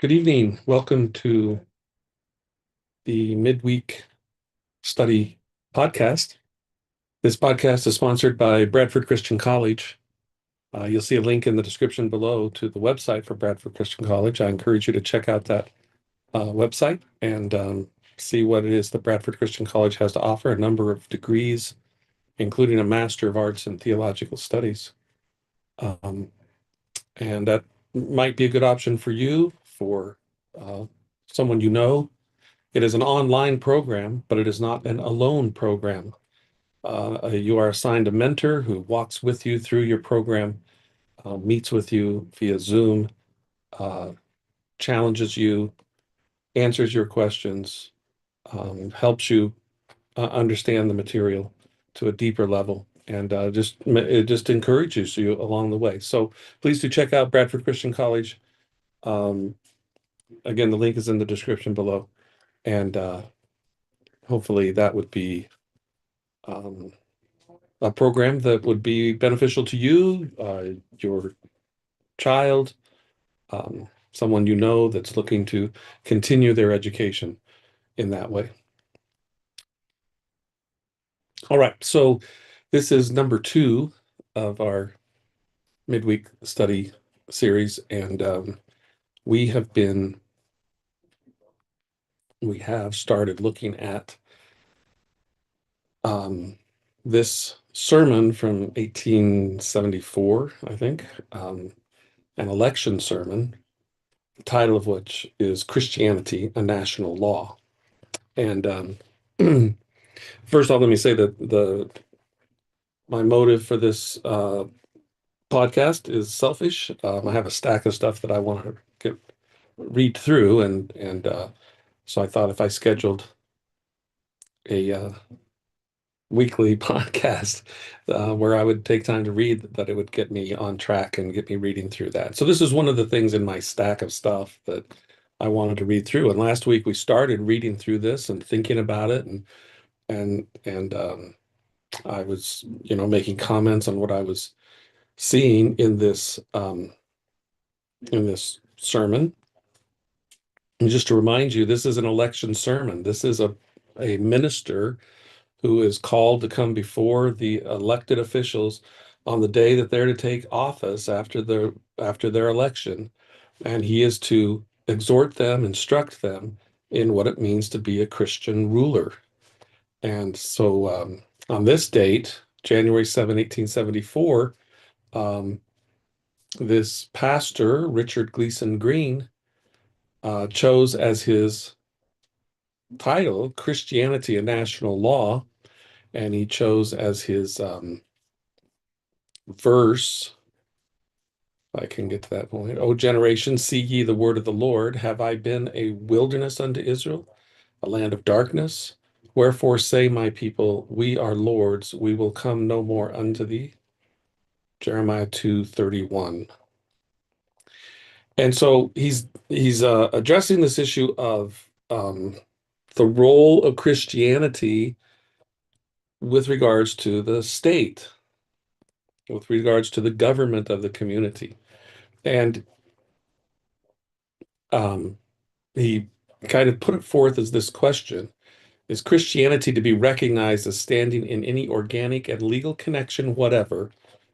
Good evening. Welcome to the Midweek Study Podcast. This podcast is sponsored by Bradford Christian College. You'll see a link in the description below to the website for Bradford Christian College. I encourage you to check out that website and see what it is that Bradford Christian College has to offer, a number of degrees, including a Master of Arts in Theological Studies. And that might be a good option for you, for someone you know. It is an online program, but it is not an alone program. You are assigned a mentor who walks with you through your program, meets with you via Zoom, uh, challenges you, answers your questions, helps you understand the material to a deeper level, and it just encourages you along the way. So please do check out Bradford Christian College. Um, again, the link is in the description below, and hopefully that would be um, a program that would be beneficial to you, your child, someone you know that's looking to continue their education in that way. All right, so this is number 2 of our midweek study series, and we have been we have started looking at this sermon from 1874, I think, an election sermon, the title of which is Christianity, a National Law. And first off, let me say that my motive for this podcast is selfish. I have a stack of stuff that I want to read through, and so I thought if I scheduled a weekly podcast where I would take time to read, that it would get me on track and get me reading through that. So this is one of the things in my stack of stuff that I wanted to read through. And last week we started reading through this and thinking about it, and I was, making comments on what I was seeing in this sermon. And just to remind you, this is an election sermon. This is a minister who is called to come before the elected officials on the day that they're to take office after their election, and he is to exhort them, instruct them in what it means to be a Christian ruler. And so on this date, January 7, 1874, this pastor, Richard Gleason Greene, chose as his title Christianity, a National Law, and he chose as his verse, I can get to that point. O generation, see ye the word of the Lord. Have I been a wilderness unto Israel, a land of darkness? Wherefore say my people, we are Lord's, we will come no more unto thee. Jeremiah 2:31. And so he's addressing this issue of the role of Christianity with regards to the state, with regards to the government of the community. And he kind of put it forth as this question: is Christianity to be recognized as standing in any organic and legal connection whatever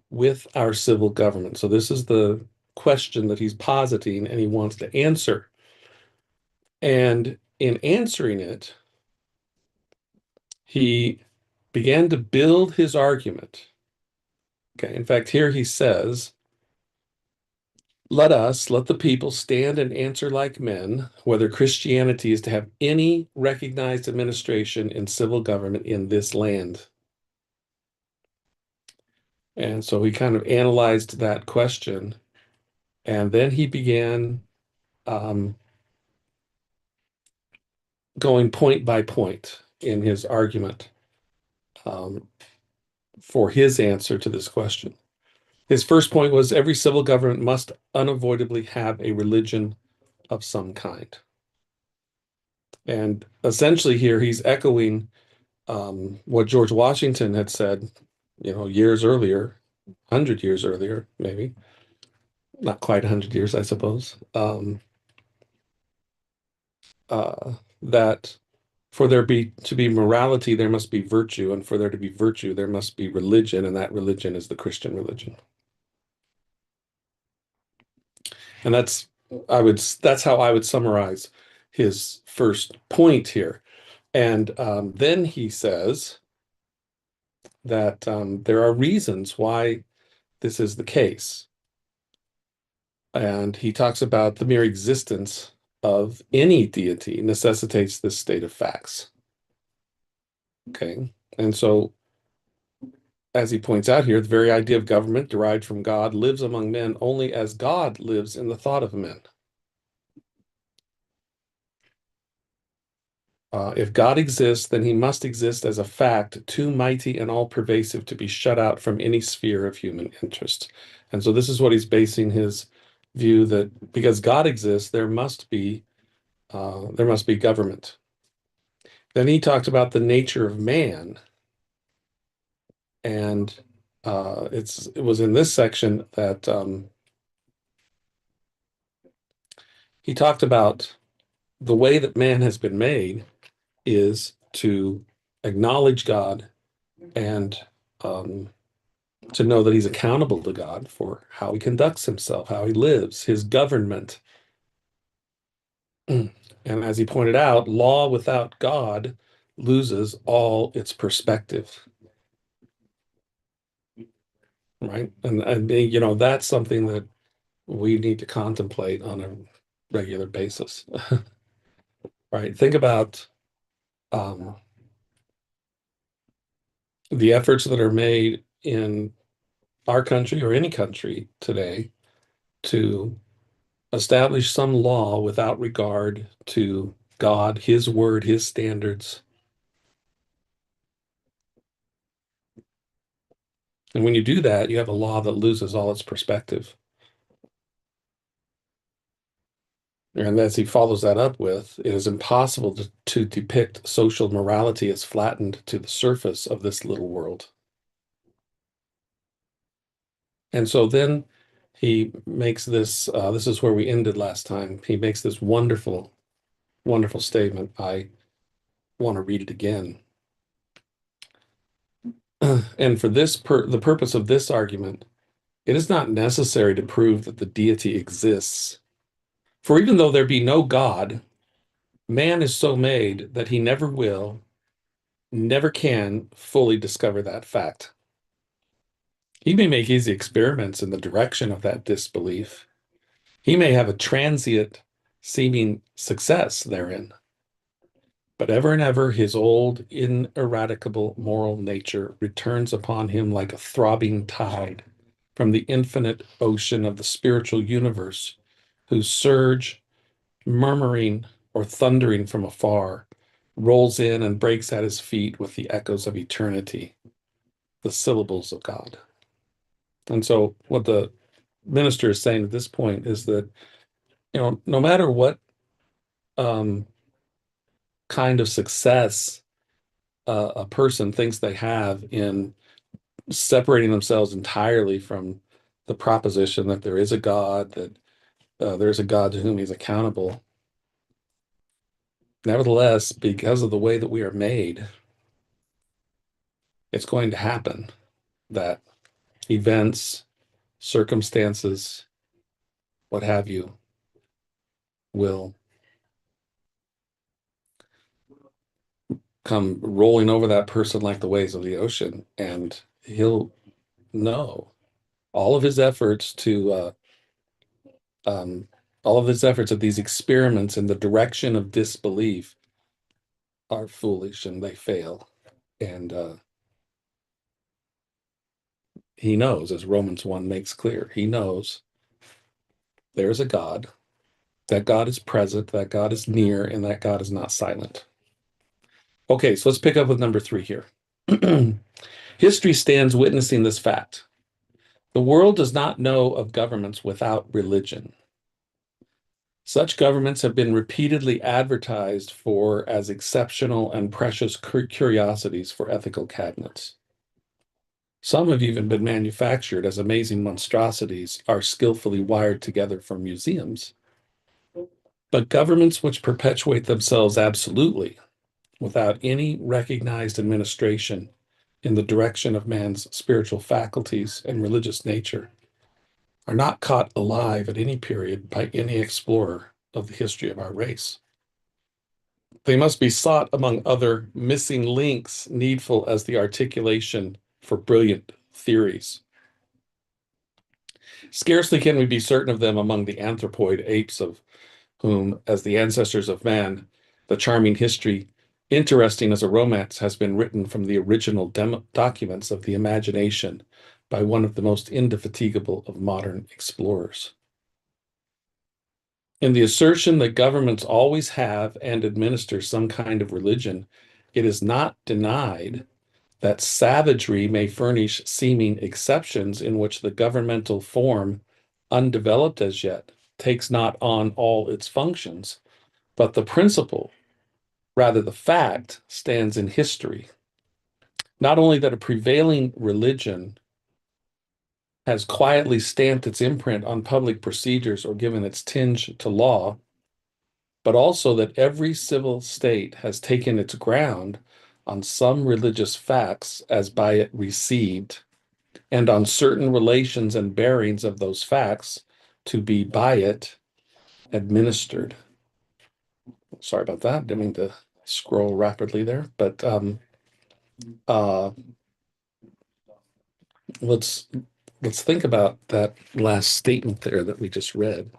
with our civil government? So this is the question that he's positing and he wants to answer. And in answering it, he began to build his argument. Okay, in fact, here he says, let the people stand and answer like men, whether Christianity is to have any recognized administration in civil government in this land. And so he kind of analyzed that question, and then he began going point by point in his argument um, for his answer to this question. His first point was every civil government must unavoidably have a religion of some kind. And essentially here he's echoing what George Washington had said, years earlier, 100 years earlier, maybe, not quite 100 years, I suppose. that for there to be morality, there must be virtue, and for there to be virtue, there must be religion, and that religion is the Christian religion. And that's how I would summarize his first point here. And then he says that there are reasons why this is the case. And he talks about the mere existence of any deity necessitates this state of facts. Okay. And so, as he points out here, the very idea of government derived from God lives among men only as God lives in the thought of men. If God exists, then he must exist as a fact too mighty and all-pervasive to be shut out from any sphere of human interest. And so this is what he's basing his view that because God exists, there must be government. Then he talked about the nature of man, and it was in this section that he talked about the way that man has been made is to acknowledge God and to know that he's accountable to God for how he conducts himself, how he lives, his government. And as he pointed out, law without God loses all its perspective, right? And you know, that's something that we need to contemplate on a regular basis, right? Think about um, the efforts that are made in our country or any country today to establish some law without regard to God, his word, his standards. And when you do that, you have a law that loses all its perspective. And as he follows that up with, it is impossible to depict social morality as flattened to the surface of this little world. And so then he makes this is where we ended last time. He makes this wonderful, wonderful statement. I want to read it again. And for the purpose of this argument, it is not necessary to prove that the deity exists. For even though there be no God, man is so made that he never will, never can fully discover that fact. He may make easy experiments in the direction of that disbelief. He may have a transient seeming success therein. But ever and ever his old, ineradicable moral nature returns upon him like a throbbing tide from the infinite ocean of the spiritual universe, whose surge, murmuring or thundering from afar, rolls in and breaks at his feet with the echoes of eternity, the syllables of God. And so what the minister is saying at this point is that, you know, no matter what um, kind of success a person thinks they have in separating themselves entirely from the proposition that there is a God, that there's a God to whom he's accountable. Nevertheless, because of the way that we are made, it's going to happen that events, circumstances, what have you, will come rolling over that person like the waves of the ocean, and he'll know all of his efforts to um, all of his efforts at these experiments in the direction of disbelief are foolish and they fail. And he knows, as Romans 1 makes clear, he knows there's a God, that God is present, that God is near, and that God is not silent. Okay, so let's pick up with number 3 here. History stands witnessing this fact. The world does not know of governments without religion. Such governments have been repeatedly advertised for as exceptional and precious curiosities for ethical cabinets. Some have even been manufactured as amazing monstrosities are skillfully wired together for museums. But governments which perpetuate themselves absolutely, without any recognized administration in the direction of man's spiritual faculties and religious nature, are not caught alive at any period by any explorer of the history of our race. They must be sought among other missing links needful as the articulation for brilliant theories. Scarcely can we be certain of them among the anthropoid apes of whom, as the ancestors of man, the charming history, interesting as a romance, has been written from the original documents of the imagination by one of the most indefatigable of modern explorers. In the assertion that governments always have and administer some kind of religion, it is not denied that savagery may furnish seeming exceptions in which the governmental form, undeveloped as yet, takes not on all its functions, but the principle, rather the fact, stands in history. Not only that a prevailing religion has quietly stamped its imprint on public procedures or given its tinge to law, but also that every civil state has taken its ground on some religious facts as by it received, and on certain relations and bearings of those facts to be by it administered. Sorry about that. Didn't mean to scroll rapidly there, but uh, let's think about that last statement there that we just read.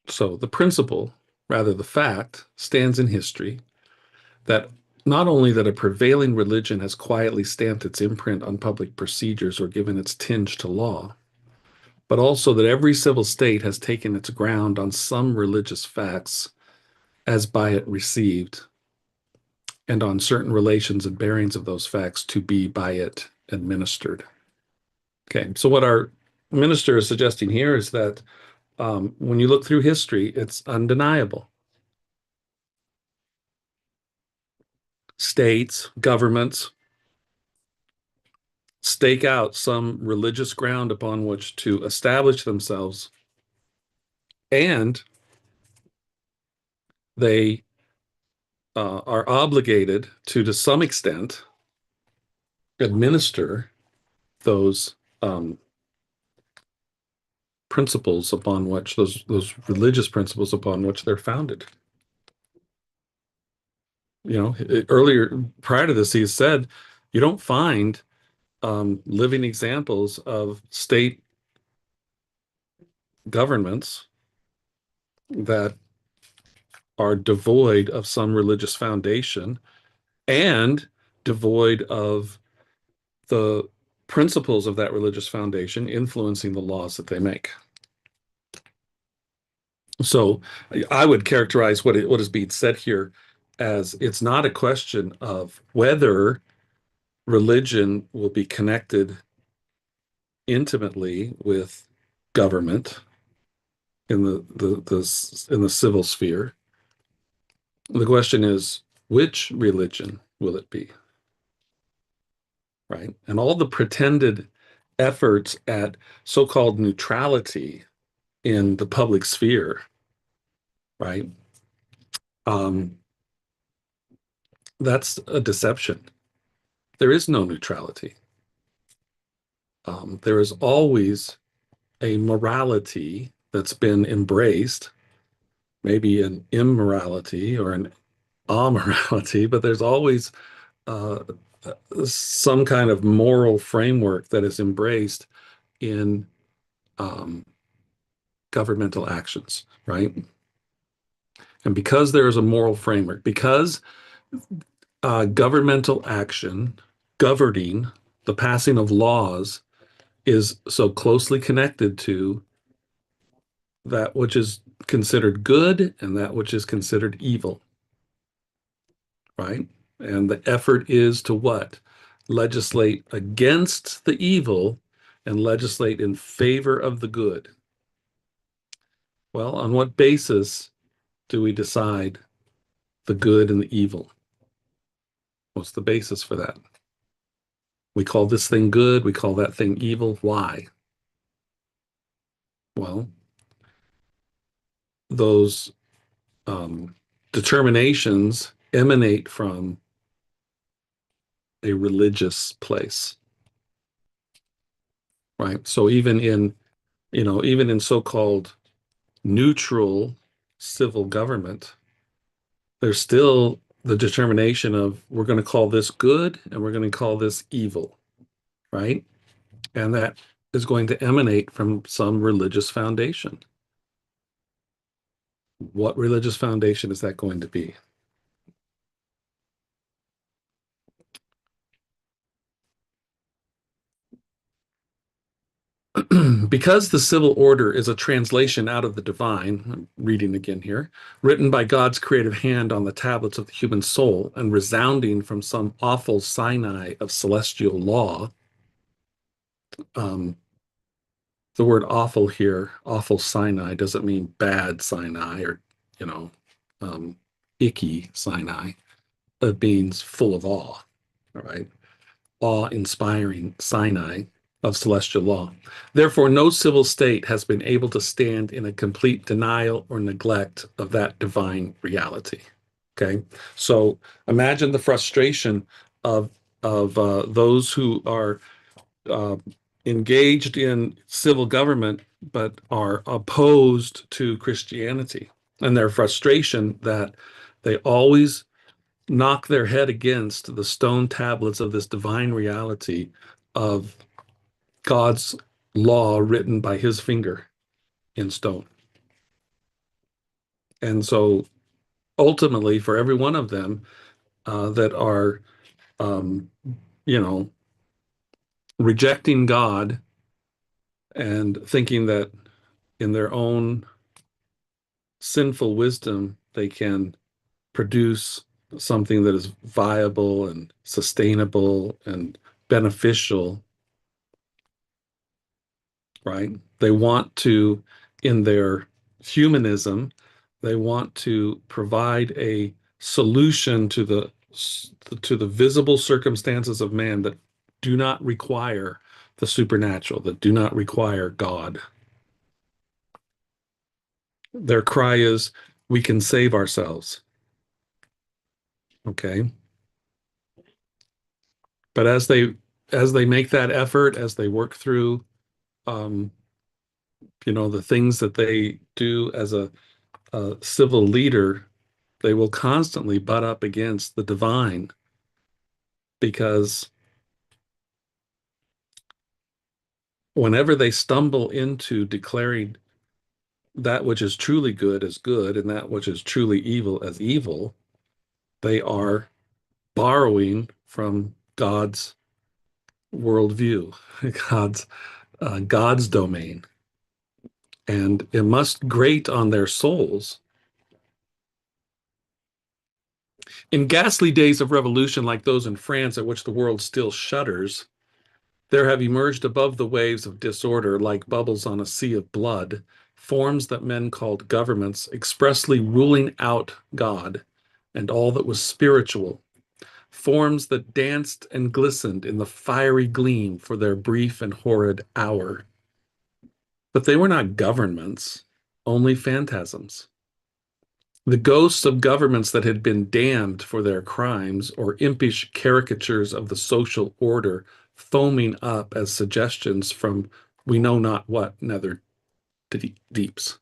So the principle, rather the fact, stands in history that not only that a prevailing religion has quietly stamped its imprint on public procedures or given its tinge to law, but also that every civil state has taken its ground on some religious facts as by it received, and on certain relations and bearings of those facts to be by it administered. Okay, so what our minister is suggesting here is that when you look through history, it's undeniable. States, governments stake out some religious ground upon which to establish themselves, and they are obligated to some extent, administer those principles upon which those religious principles upon which they're founded. You know, earlier prior to this, he said you don't find living examples of state governments that are devoid of some religious foundation and devoid of the principles of that religious foundation influencing the laws that they make. So I would characterize what is being said here as it's not a question of whether religion will be connected intimately with government in the civil sphere. The question is, which religion will it be? Right? And all the pretended efforts at so-called neutrality in the public sphere, right? Um, that's a deception. There is no neutrality. There is always a morality that's been embraced, maybe an immorality or an amorality, but there's always uh, some kind of moral framework that is embraced in um, governmental actions, right? And because there is a moral framework, because governmental action governing the passing of laws is so closely connected to that which is considered good and that which is considered evil, right? And the effort is to what? Legislate against the evil and legislate in favor of the good. Well, on what basis do we decide the good and the evil? What's the basis for that? We call this thing good, we call that thing evil. Why? Well, those um, determinations emanate from a religious place, right? So even in so-called neutral civil government, there's still the determination of we're going to call this good and we're going to call this evil, right? And that is going to emanate from some religious foundation. What religious foundation is that going to be? Because the civil order is a translation out of the divine, I'm reading again here, written by God's creative hand on the tablets of the human soul and resounding from some awful Sinai of celestial law. Um, the word awful here, awful Sinai, doesn't mean bad Sinai or, you know, um, icky Sinai. It means full of awe, all right? Awe-inspiring Sinai of celestial law. Therefore, no civil state has been able to stand in a complete denial or neglect of that divine reality. Okay, so imagine the frustration of those who are uh, engaged in civil government but are opposed to Christianity, and their frustration that they always knock their head against the stone tablets of this divine reality of God's law written by his finger in stone. And so ultimately, for every one of them that are, um, you know, rejecting God and thinking that in their own sinful wisdom, they can produce something that is viable and sustainable and beneficial, right? They want to, in their humanism, they want to provide a solution to the visible circumstances of man that do not require the supernatural, that do not require God. Their cry is, we can save ourselves. Okay. But as they make that effort, as they work through um, the things that they do as a civil leader, they will constantly butt up against the divine because whenever they stumble into declaring that which is truly good as good and that which is truly evil as evil, they are borrowing from God's worldview, God's domain, and it must grate on their souls. In ghastly days of revolution like those in France, at which the world still shudders, there have emerged above the waves of disorder, like bubbles on a sea of blood, forms that men called governments, expressly ruling out God and all that was spiritual, forms that danced and glistened in the fiery gleam for their brief and horrid hour. But they were not governments, only phantasms. The ghosts of governments that had been damned for their crimes, or impish caricatures of the social order foaming up as suggestions from we know not what nether deeps.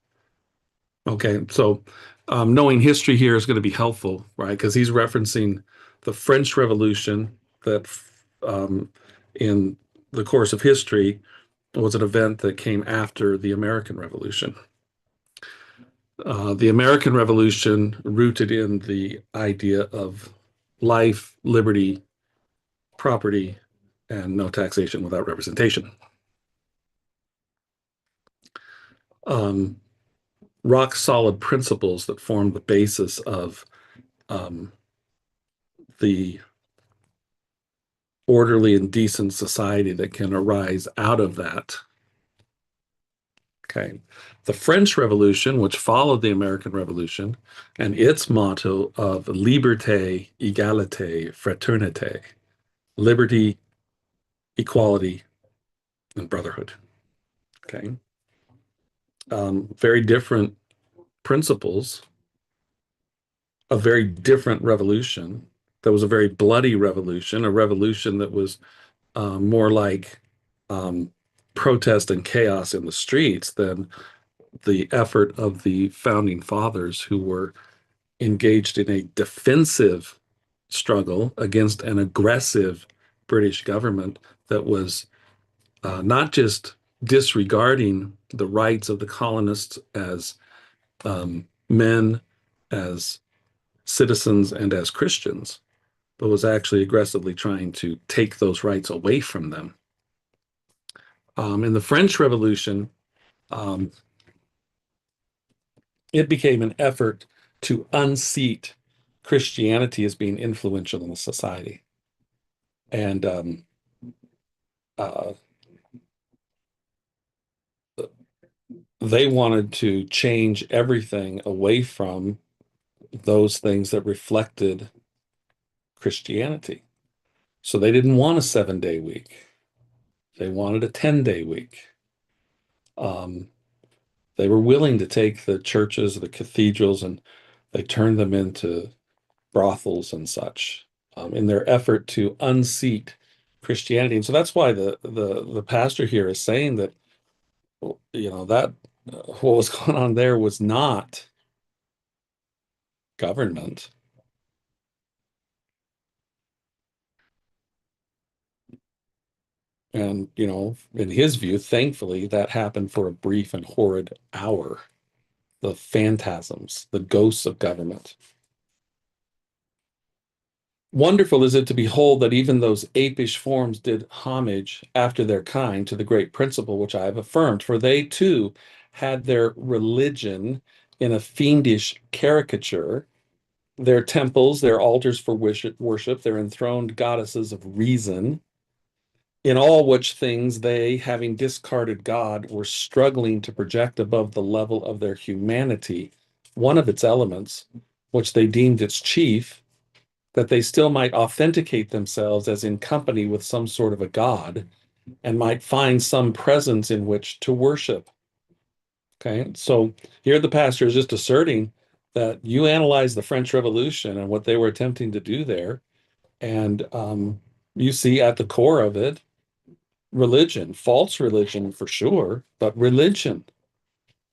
Okay, so knowing history here is going to be helpful, right? Because he's referencing the French Revolution that in the course of history was an event that came after the American Revolution. The American Revolution rooted in the idea of life, liberty, property, and no taxation without representation. Um, Rock solid principles that form the basis of um, the orderly and decent society that can arise out of that. Okay. The French Revolution, which followed the American Revolution, and its motto of liberté, égalité, fraternité, liberty, equality, and brotherhood. Okay. Very different principles, a very different revolution. That was a very bloody revolution, a revolution that was more like um, protest and chaos in the streets than the effort of the founding fathers who were engaged in a defensive struggle against an aggressive British government that was not just disregarding the rights of the colonists as men, as citizens, and as Christians, but was actually aggressively trying to take those rights away from them. In the French Revolution, um, it became an effort to unseat Christianity as being influential in the society. And uh, they wanted to change everything away from those things that reflected Christianity. So they didn't want a 7-day week. They wanted a 10-day week. Um, they were willing to take the churches, the cathedrals, and they turned them into brothels and such in their effort to unseat Christianity. And so that's why the pastor here is saying that that what was going on there was not government. And in his view, thankfully, that happened for a brief and horrid hour. The phantasms, the ghosts of government. Wonderful is it to behold that even those apish forms did homage after their kind to the great principle which I have affirmed, for they too had their religion in a fiendish caricature, their temples, their altars for worship, their enthroned goddesses of reason, in all which things they, having discarded God, were struggling to project above the level of their humanity one of its elements, which they deemed its chief, that they still might authenticate themselves as in company with some sort of a God and might find some presence in which to worship. Okay, so here the pastor is just asserting that you analyze the French Revolution and what they were attempting to do there, and you see at the core of it religion, false religion for sure, but religion.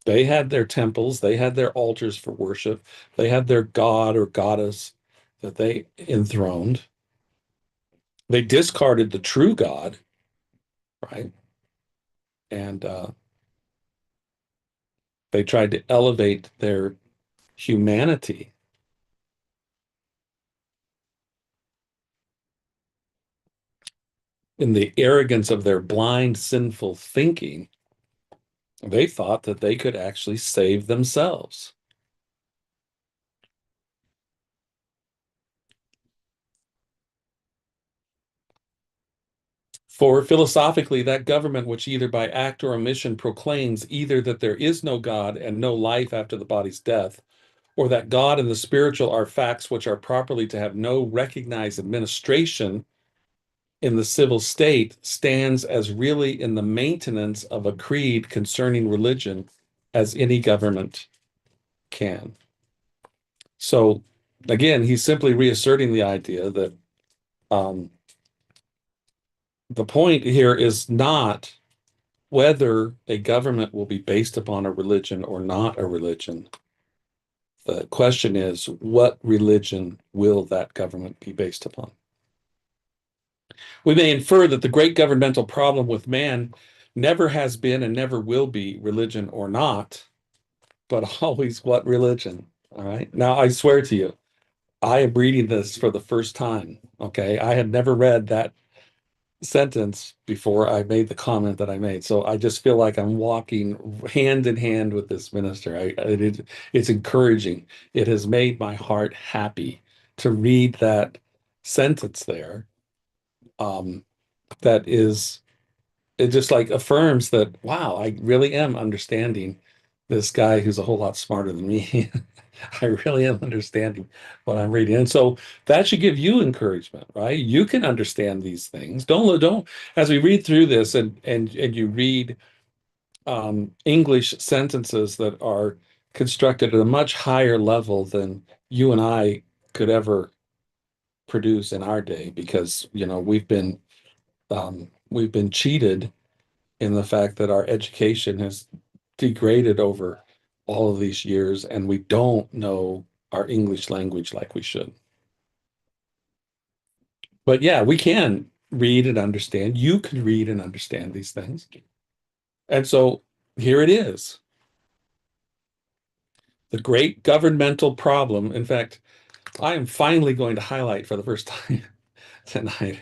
They had their temples, they had their altars for worship, they had their god or goddess that they enthroned. They discarded the true God, right? And they tried to elevate their humanity. In the arrogance of their blind, sinful thinking, they thought that they could actually save themselves. For philosophically, that government which either by act or omission proclaims either that there is no God and no life after the body's death, or that God and the spiritual are facts which are properly to have no recognized administration in the civil state, stands as really in the maintenance of a creed concerning religion as any government can. So again, he's simply reasserting the idea that um, the point here is not whether a government will be based upon a religion or not a religion. The question is, what religion will that government be based upon? We may infer that the great governmental problem with man never has been and never will be religion or not, but always what religion. All right. Now, I swear to you, I am reading this for the first time. Okay. I had never read that sentence before I made the comment that I made. So I just feel like I'm walking hand in hand with this minister. It's encouraging. It has made my heart happy to read that sentence there. Um, that is, it just like affirms that, wow, I really am understanding this guy who's a whole lot smarter than me. I really am understanding what I'm reading. And so that should give you encouragement, right? You can understand these things. Don't as we read through this and you read English sentences that are constructed at a much higher level than you and I could ever produce in our day because, we've been cheated in the fact that our education has degraded over all of these years and we don't know our English language like we should. But yeah, we can read and understand. You can read and understand these things. And so here it is. The great governmental problem. In fact, I am finally going to highlight for the first time tonight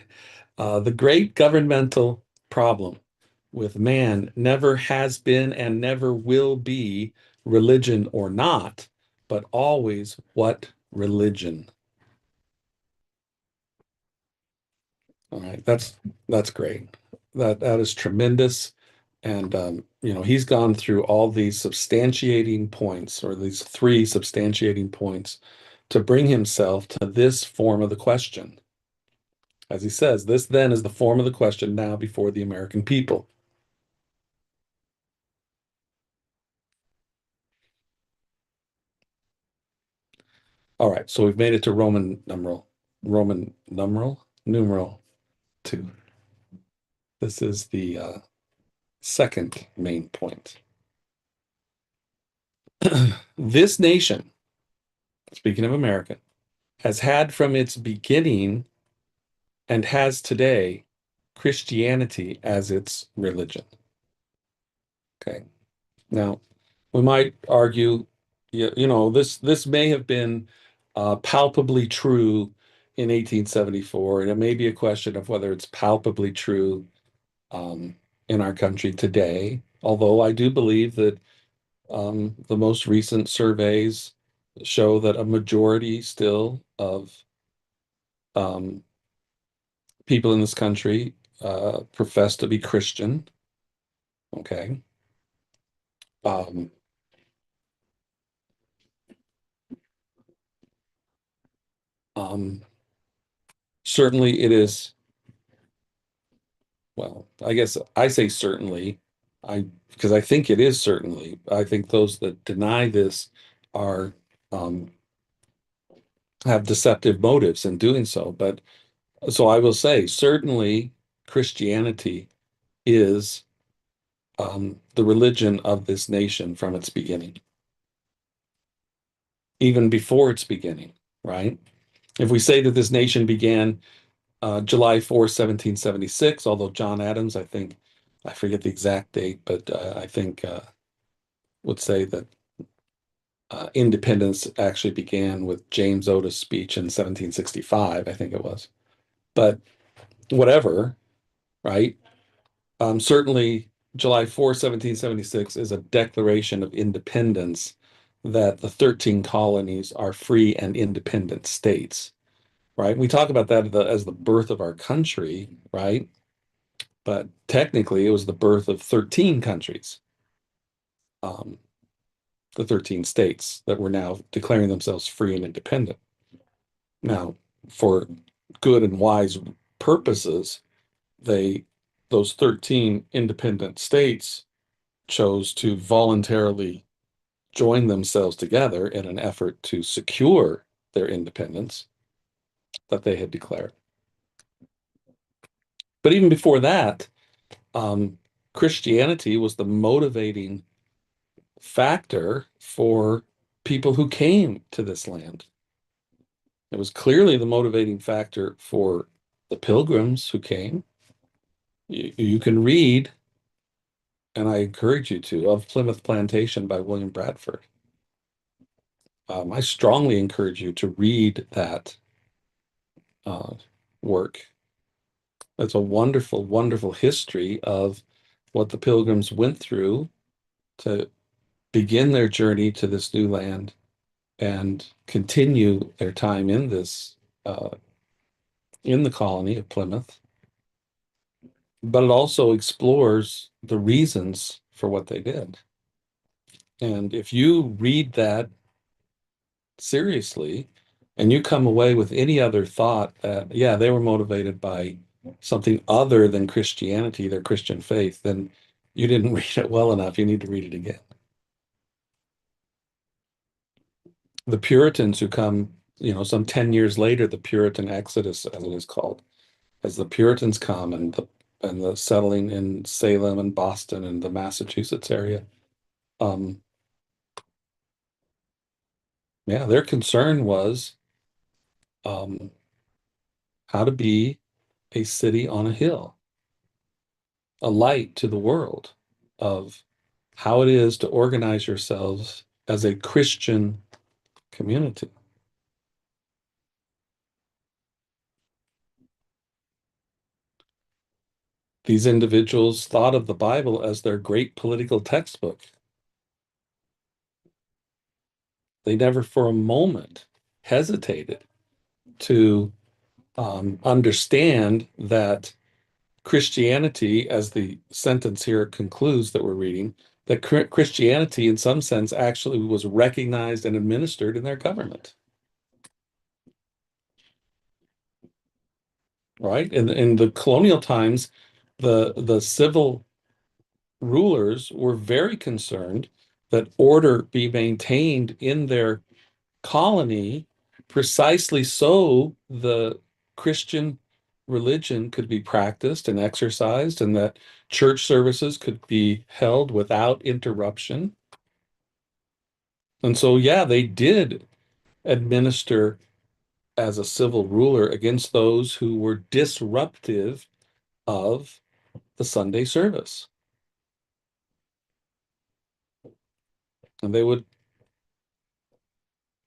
the great governmental problem with man never has been and never will be religion or not, but always what religion. All right, that's great. That is tremendous. And he's gone through all these substantiating points, or these three substantiating points, to bring himself to this form of the question. As he says, this then is the form of the question now before the American people. All right, so we've made it to numeral two. This is the second main point. This nation, speaking of America, has had from its beginning and has today Christianity as its religion. Okay. Now, we might argue, this may have been palpably true in 1874, and it may be a question of whether it's palpably true in our country today. Although I do believe that the most recent surveys show that a majority still of um, people in this country profess to be Christian. Okay. Um, um, Certainly it is, well, I guess I say certainly, because I think it is certainly. I think those that deny this are um, have deceptive motives in doing so. But so I will say, certainly Christianity is the religion of this nation from its beginning, even before its beginning, right? If we say that this nation began July 4th, 1776, although John Adams, I think, I forget the exact date, but I think would say that independence actually began with James Otis' speech in 1765, I think it was. But whatever, right? Certainly, July 4th, 1776 is a declaration of independence that the 13 colonies are free and independent states, right? We talk about that as the birth of our country, right? But technically, it was the birth of 13 countries, um, the 13 states that were now declaring themselves free and independent. Now, for good and wise purposes, they those 13 independent states chose to voluntarily join themselves together in an effort to secure their independence that they had declared. But even before that, um, Christianity was the motivating factor for people who came to this land. It was clearly the motivating factor for the Pilgrims who came. You can read, and I encourage you to, of Plymouth Plantation by William Bradford. I strongly encourage you to read that uh, work. It's a wonderful, wonderful history of what the Pilgrims went through to begin their journey to this new land and continue their time in in the colony of Plymouth. But it also explores the reasons for what they did. And if you read that seriously, and you come away with any other thought that, yeah, they were motivated by something other than Christianity, their Christian faith, then you didn't read it well enough. You need to read it again. The Puritans who come, some 10 years later, the Puritan Exodus, as it is called, as the Puritans come and the settling in Salem and Boston and the Massachusetts area, um, yeah, their concern was um, how to be a city on a hill, a light to the world of how it is to organize yourselves as a Christian community. These individuals thought of the Bible as their great political textbook. They never for a moment hesitated to understand that Christianity, as the sentence here concludes that we're reading, that Christianity, in some sense, actually was recognized and administered in their government, right? In the colonial times, the civil rulers were very concerned that order be maintained in their colony precisely so the Christian religion could be practiced and exercised, and that church services could be held without interruption. And so, yeah, they did administer as a civil ruler against those who were disruptive of the Sunday service. And they would,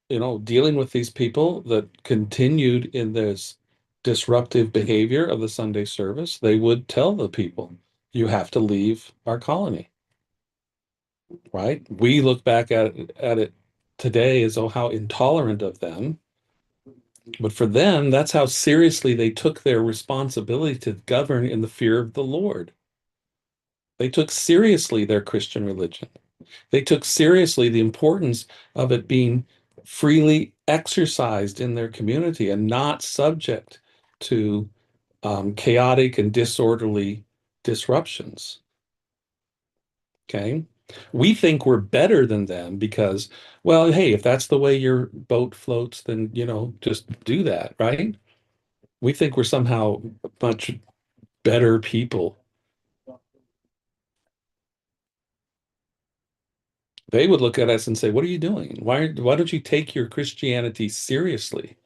dealing with these people that continued in this disruptive behavior of the Sunday service, they would tell the people, you have to leave our colony, right? We look back at it today as, oh, how intolerant of them. But for them, that's how seriously they took their responsibility to govern in the fear of the Lord. They took seriously their Christian religion. They took seriously the importance of it being freely exercised in their community and not subject to chaotic and disorderly disruptions. Okay. We think we're better than them because, well, hey, if that's the way your boat floats, then, just do that, right? We think we're somehow much better people. They would look at us and say, what are you doing? Why don't you take your Christianity seriously?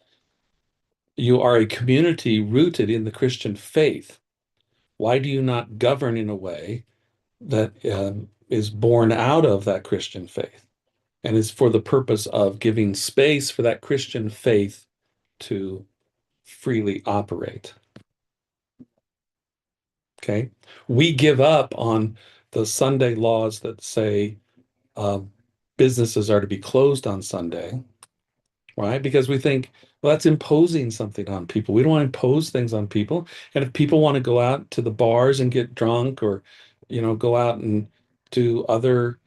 You are a community rooted in the Christian faith. Why do you not govern in a way that is born out of that Christian faith and is for the purpose of giving space for that Christian faith to freely operate? Okay. We give up on the Sunday laws that say uh, businesses are to be closed on Sunday, right? Because we think, well, that's imposing something on people. We don't want to impose things on people. And if people want to go out to the bars and get drunk or, go out and do other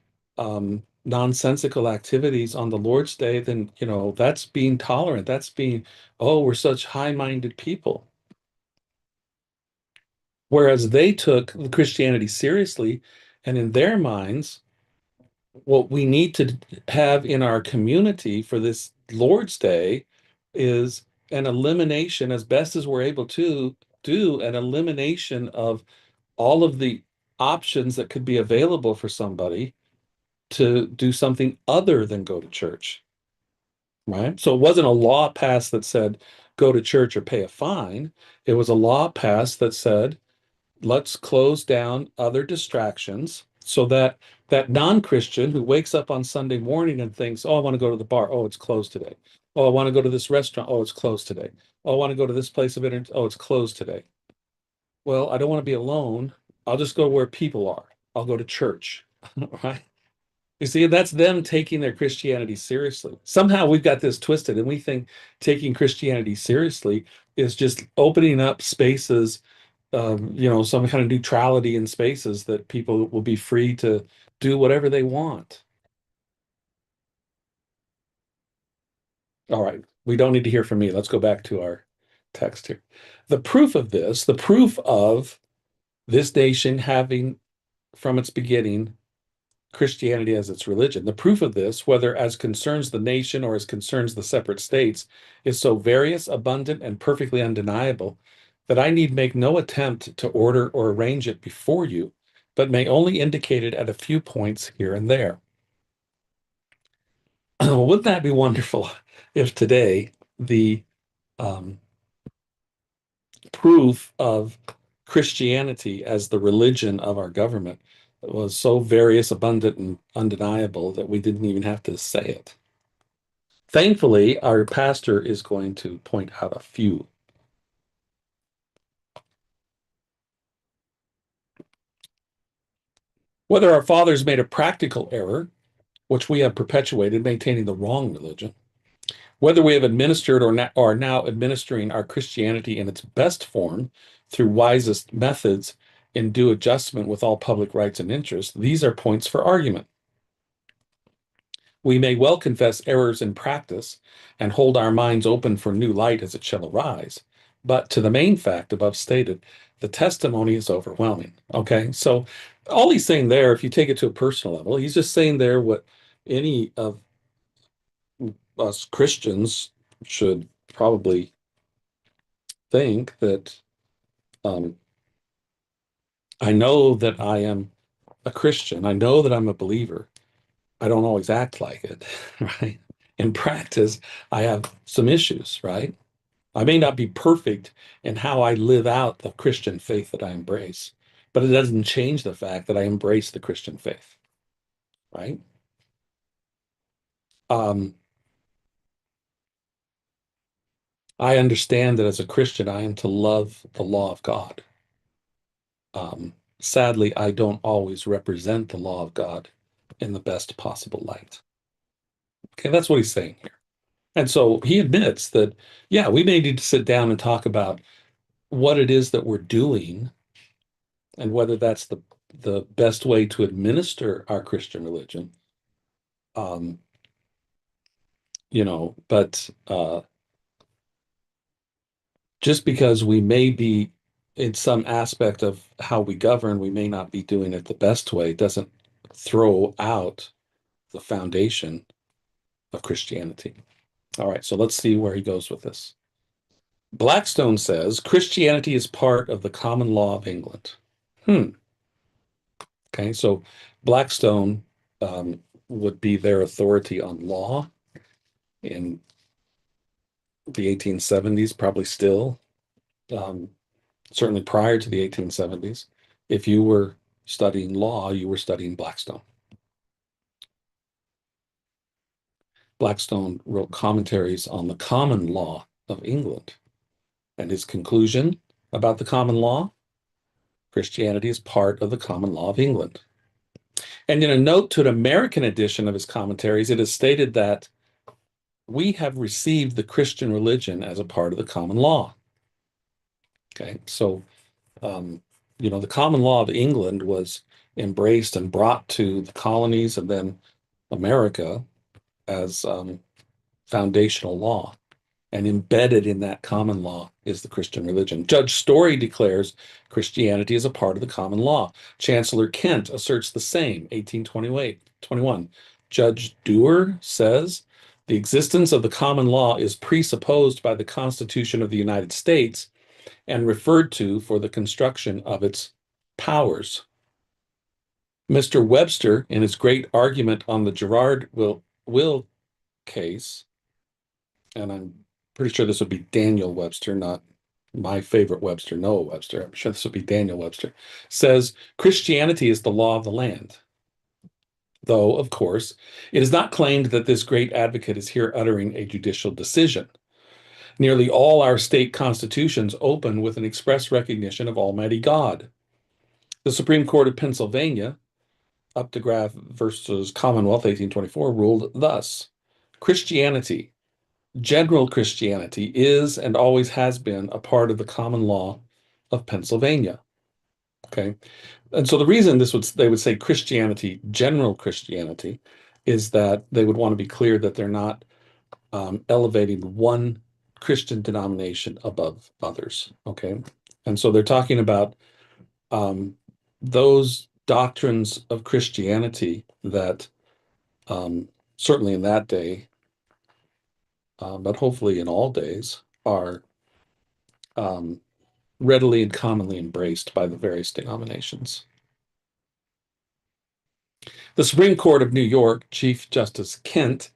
nonsensical activities on the Lord's Day, then, that's being tolerant. That's being, oh, we're such high-minded people. Whereas they took Christianity seriously, and in their minds, what we need to have in our community for this Lord's Day is an elimination, as best as we're able to do, an elimination of all of the options that could be available for somebody to do something other than go to church, right? So it wasn't a law passed that said go to church or pay a fine. It was a law passed that said let's close down other distractions so that that non-Christian who wakes up on Sunday morning and thinks, oh, I want to go to the bar. Oh, it's closed today. Oh, I want to go to this restaurant. Oh, it's closed today. Oh, I want to go to this place of entertainment. Oh, it's closed today. Well, I don't want to be alone. I'll just go where people are. I'll go to church. Right? You see, that's them taking their Christianity seriously. Somehow we've got this twisted, and we think taking Christianity seriously is just opening up spaces, some kind of neutrality in spaces that people will be free to do whatever they want. All right. We don't need to hear from me. Let's go back to our text here. The proof of this, the proof of this nation having from its beginning Christianity as its religion. The proof of this, whether as concerns the nation or as concerns the separate states, is so various, abundant, and perfectly undeniable that I need make no attempt to order or arrange it before you, but may only indicate it at a few points here and there. Wouldn't that be wonderful if today the um, proof of Christianity as the religion of our government was so various, abundant, and undeniable that we didn't even have to say it? Thankfully, our pastor is going to point out a few. Whether our fathers made a practical error, which we have perpetuated, maintaining the wrong religion, whether we have administered or are now administering our Christianity in its best form through wisest methods in due adjustment with all public rights and interests, these are points for argument. We may well confess errors in practice and hold our minds open for new light as it shall arise. But to the main fact above stated, the testimony is overwhelming. Okay. So all he's saying there, if you take it to a personal level, he's just saying there what any of us Christians should probably think that um, I know that I am a Christian. I know that I'm a believer. I don't always act like it, right? In practice, I have some issues, right? I may not be perfect in how I live out the Christian faith that I embrace, but it doesn't change the fact that I embrace the Christian faith, right? Um, I understand that as a Christian, I am to love the law of God. Sadly, I don't always represent the law of God in the best possible light. Okay, that's what he's saying here. And so he admits that, yeah, we may need to sit down and talk about what it is that we're doing and whether that's the best way to administer our Christian religion. Um, but just because we may be in some aspect of how we govern, we may not be doing it the best way, doesn't throw out the foundation of Christianity. All right, so let's see where he goes with this. Blackstone says Christianity is part of the common law of England. Hmm. Okay, so Blackstone would be their authority on law in the 1870s, probably still, um, certainly prior to the 1870s. If you were studying law, you were studying Blackstone. Blackstone wrote commentaries on the common law of England. And his conclusion about the common law, Christianity is part of the common law of England. And in a note to an American edition of his commentaries, it is stated that we have received the Christian religion as a part of the common law. Okay, so um, the common law of England was embraced and brought to the colonies and then America as foundational law. And embedded in that common law is the Christian religion. Judge Story declares Christianity is a part of the common law. Chancellor Kent asserts the same, 1821. Judge Dewar says the existence of the common law is presupposed by the Constitution of the United States and referred to for the construction of its powers. Mr. Webster, in his great argument on the Gerard Will case, and I'm pretty sure this would be Daniel Webster, not my favorite Webster, Noah Webster. I'm sure this would be Daniel Webster, says Christianity is the law of the land. Though, of course, it is not claimed that this great advocate is here uttering a judicial decision. Nearly all our state constitutions open with an express recognition of Almighty God. The Supreme Court of Pennsylvania, Updegraff versus Commonwealth, 1824, ruled thus: Christianity, general Christianity, is and always has been a part of the common law of Pennsylvania. Okay. And so the reason they would say Christianity, general Christianity, is that they would want to be clear that they're not elevating one Christian denomination above others. Okay. And so they're talking about um, those doctrines of Christianity that certainly in that day, but hopefully in all days, are um, readily and commonly embraced by the various denominations. The Supreme Court of New York, Chief Justice Kent,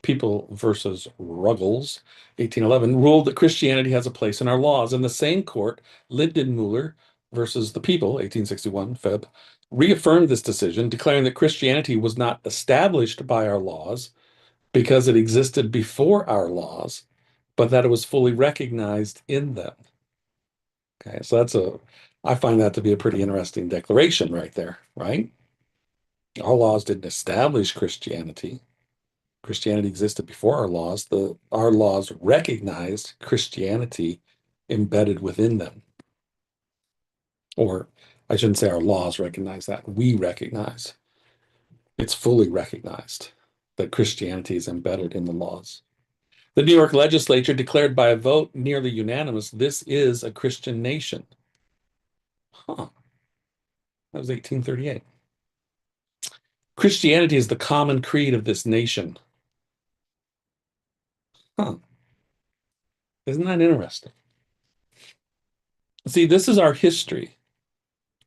People versus Ruggles, 1811, ruled that Christianity has a place in our laws. In the same court, Lindenmuller versus the People, 1861, Feb, reaffirmed this decision, declaring that Christianity was not established by our laws because it existed before our laws, but that it was fully recognized in them. Okay, so I find that to be a pretty interesting declaration right there, right? Our laws didn't establish Christianity. Christianity existed before our laws. Our laws recognized Christianity embedded within them. Or I shouldn't say our laws recognize that. We recognize. It's fully recognized that Christianity is embedded in the laws. The New York legislature declared by a vote nearly unanimous, this is a Christian nation. Huh. That was 1838. Christianity is the common creed of this nation. Huh. Isn't that interesting? See, this is our history,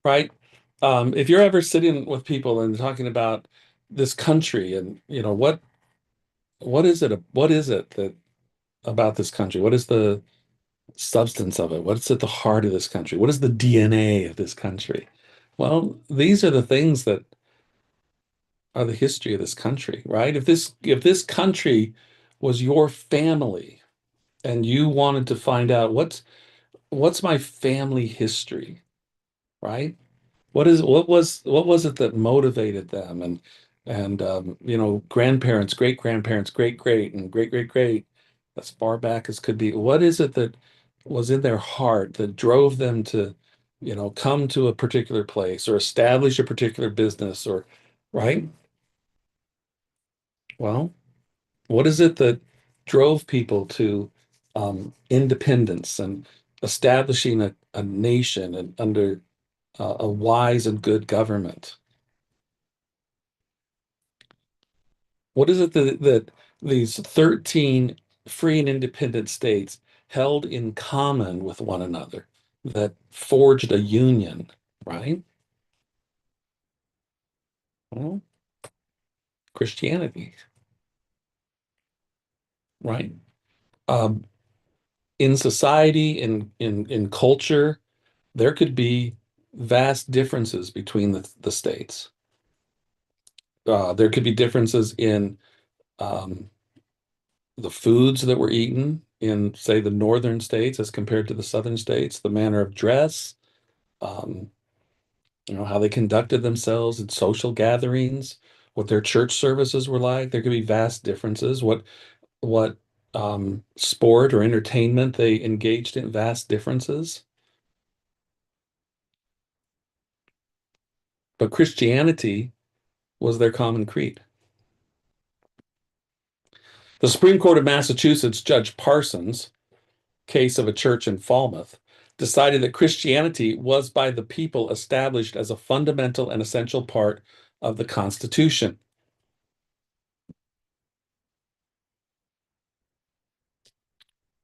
right? If you're ever sitting with people and talking about this country and what is it that about this country? What is the substance of it? What's at the heart of this country? What is the DNA of this country? Well, these are the things that are the history of this country, right? If this country was your family and you wanted to find out what's my family history, right? What was it that motivated them and grandparents, great grandparents, great great and great great great, as far back as could be. What is it that was in their heart that drove them to come to a particular place or establish a particular business or right? Well, what is it that drove people to independence and establishing a nation and under a wise and good government? What is it that these 13 free and independent states held in common with one another that forged a union, right? Well, Christianity, right? Um, in society, in culture, there could be vast differences between the states. There could be differences in um, the foods that were eaten in, say, the northern states as compared to the southern states, the manner of dress, um, how they conducted themselves in social gatherings, what their church services were like. There could be vast differences. What sport or entertainment they engaged in, vast differences. But Christianity was their common creed. The Supreme Court of Massachusetts, Judge Parsons, case of a church in Falmouth, decided that Christianity was by the people established as a fundamental and essential part of the Constitution.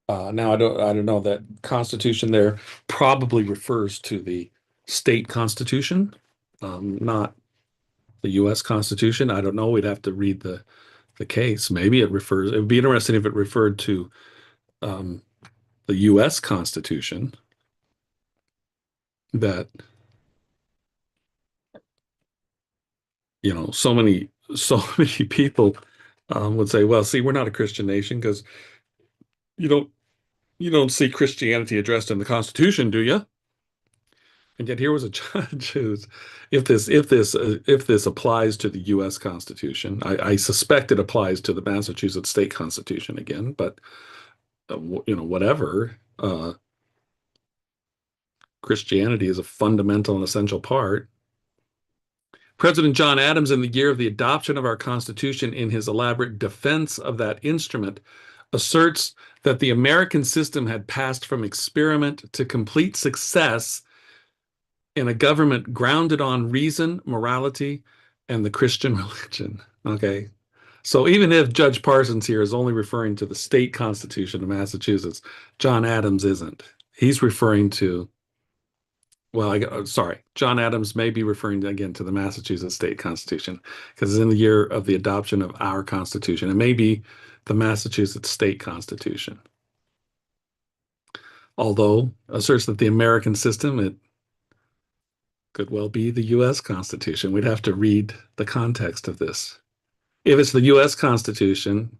Now I don't know that Constitution there probably refers to the state Constitution, not the U.S. Constitution. I don't know. We'd have to read the case. Maybe it refers. It would be interesting if it referred to um, the U.S. Constitution that so many people would say, well, see, we're not a Christian nation because you don't you don't see Christianity addressed in the Constitution, do you? And yet here was a judge who's, if this applies to the U.S. Constitution, I suspect it applies to the Massachusetts state Constitution again, but whatever. Christianity is a fundamental and essential part. President John Adams, in the year of the adoption of our Constitution, in his elaborate defense of that instrument, asserts that the American system had passed from experiment to complete success in a government grounded on reason, morality, and the Christian religion. Okay. So even if Judge Parsons here is only referring to the state constitution of Massachusetts, John Adams isn't. He's referring to, well, sorry, John Adams may be referring again to the Massachusetts state constitution because it's in the year of the adoption of our constitution. It may be the Massachusetts state constitution. Although asserts that the American system, it could well be the U.S. Constitution. We'd have to read the context of this. If it's the U.S. Constitution,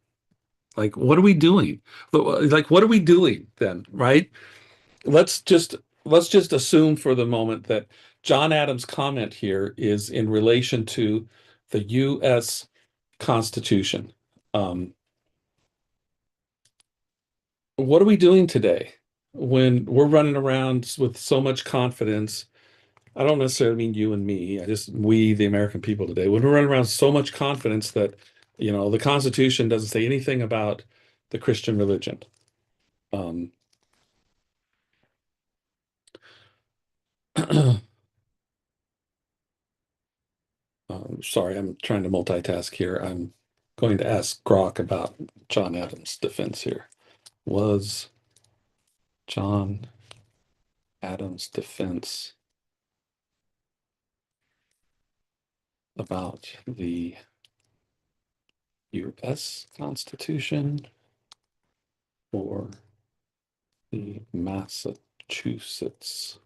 like, what are we doing? Like, what are we doing then, right? Let's just let's just assume for the moment that John Adams' comment here is in relation to the U.S. Constitution. What are we doing today when we're running around with so much confidence? I don't necessarily mean you and me. I just we, the American people today, when we're running around so much confidence that, the Constitution doesn't say anything about the Christian religion. Um, sorry, I'm trying to multitask here. I'm going to ask Grok about John Adams' defense here. Was John Adams' defense about the U.S. Constitution or the Massachusetts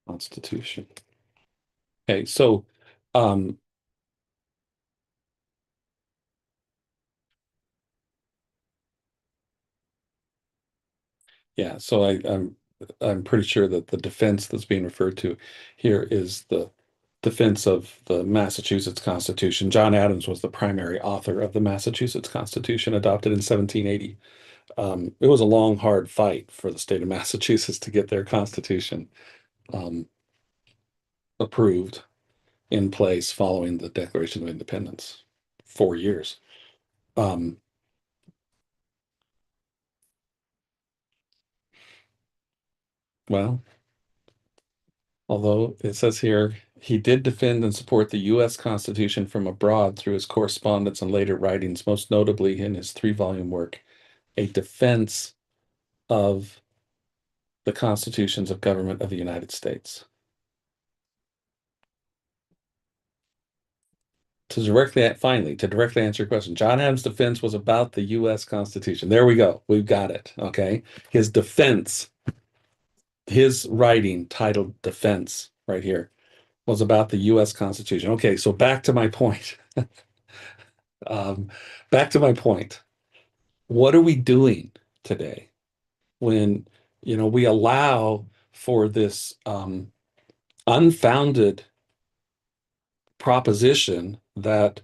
Constitution? Okay, so um, yeah, so I'm pretty sure that the defense that's being referred to here is the defense of the Massachusetts Constitution. John Adams was the primary author of the Massachusetts Constitution, adopted in 1780. It was a long, hard fight for the state of Massachusetts to get their constitution um, approved in place following the Declaration of Independence. 4 years. Um, well, although it says here he did defend and support the U.S. Constitution from abroad through his correspondence and later writings, most notably in his 3-volume work, A Defense of the Constitutions of Government of the United States. Finally, to directly answer your question, John Adams' defense was about the U.S. Constitution. There we go. We've got it. Okay. His defense, his writing titled Defense right here, was about the U.S. Constitution. Okay, so back to my point. um, Back to my point. What are we doing today when we allow for this unfounded proposition that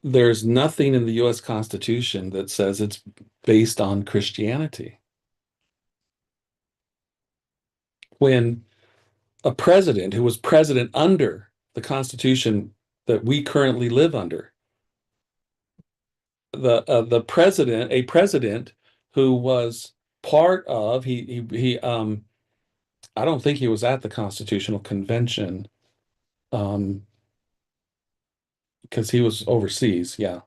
there's nothing in the U.S. Constitution that says it's based on Christianity? When a president who was president under the Constitution that we currently live under, the president, a president who was part of I don't think he was at the Constitutional Convention because he was overseas, yeah.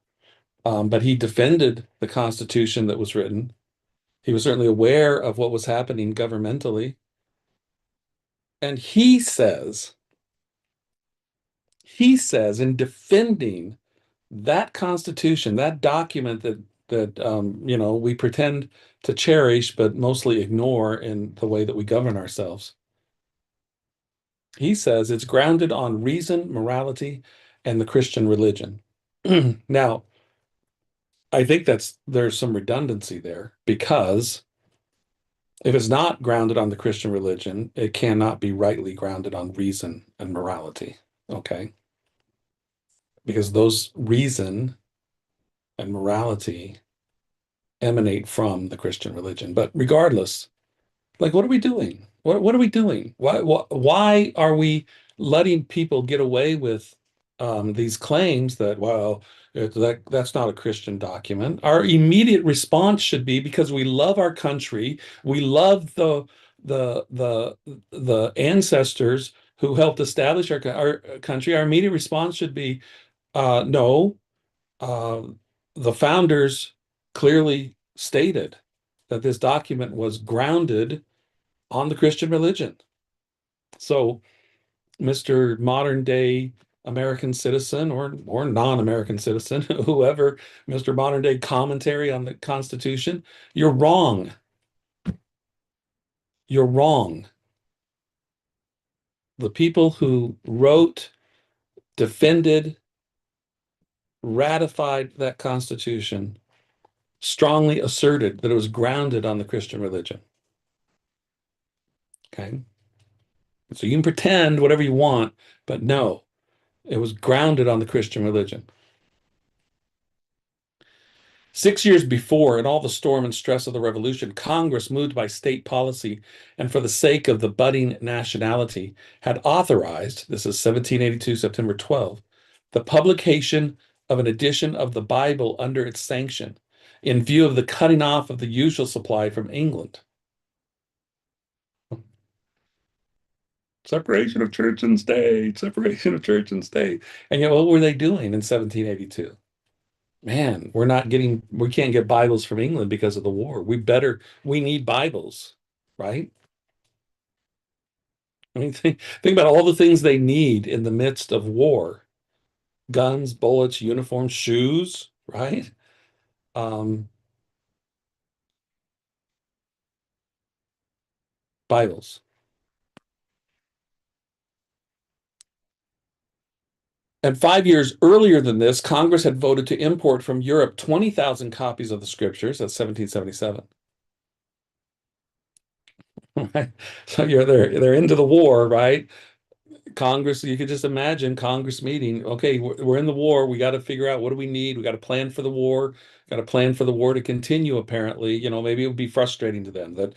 But he defended the Constitution that was written. He was certainly aware of what was happening governmentally. And he says in defending that Constitution, that document that we pretend to cherish but mostly ignore in the way that we govern ourselves. He says it's grounded on reason, morality, and the Christian religion. Now, I think there's some redundancy there because if it's not grounded on the Christian religion, it cannot be rightly grounded on reason and morality. Okay? Because those reason and morality emanate from the Christian religion. But regardless, like, what are we doing? What are we doing? Why are we letting people get away with these claims that, well, that's not a Christian document. Our immediate response should be, because we love our country, we love the ancestors who helped establish our country. Our immediate response should be, no. Uh, the founders clearly stated that this document was grounded on the Christian religion. So, Mr. Modern day American citizen or non-American citizen, whoever, Mr. Modern day commentary on the Constitution, you're wrong. You're wrong. The people who wrote, defended, ratified that Constitution strongly asserted that it was grounded on the Christian religion. Okay. So you can pretend whatever you want, but no, it was grounded on the Christian religion. 6 years before, in all the storm and stress of the revolution, Congress, moved by state policy and for the sake of the budding nationality, had authorized, this is 1782, September 12th, the publication of an edition of the Bible under its sanction, in view of the cutting off of the usual supply from England. Separation of church and state, separation of church and state. And yet, what were they doing in 1782? Man, we can't get Bibles from England because of the war. We need Bibles, right? I mean, think about all the things they need in the midst of war: guns, bullets, uniforms, shoes, right? Um, Bibles. And 5 years earlier than this, Congress had voted to import from Europe 20,000 copies of the scriptures. That's 1777. Right? So they're into the war, right? Congress, you could just imagine Congress meeting. Okay, we're in the war. We got to figure out what do we need. We got to plan for the war. Got to plan for the war to continue. Apparently, maybe it would be frustrating to them that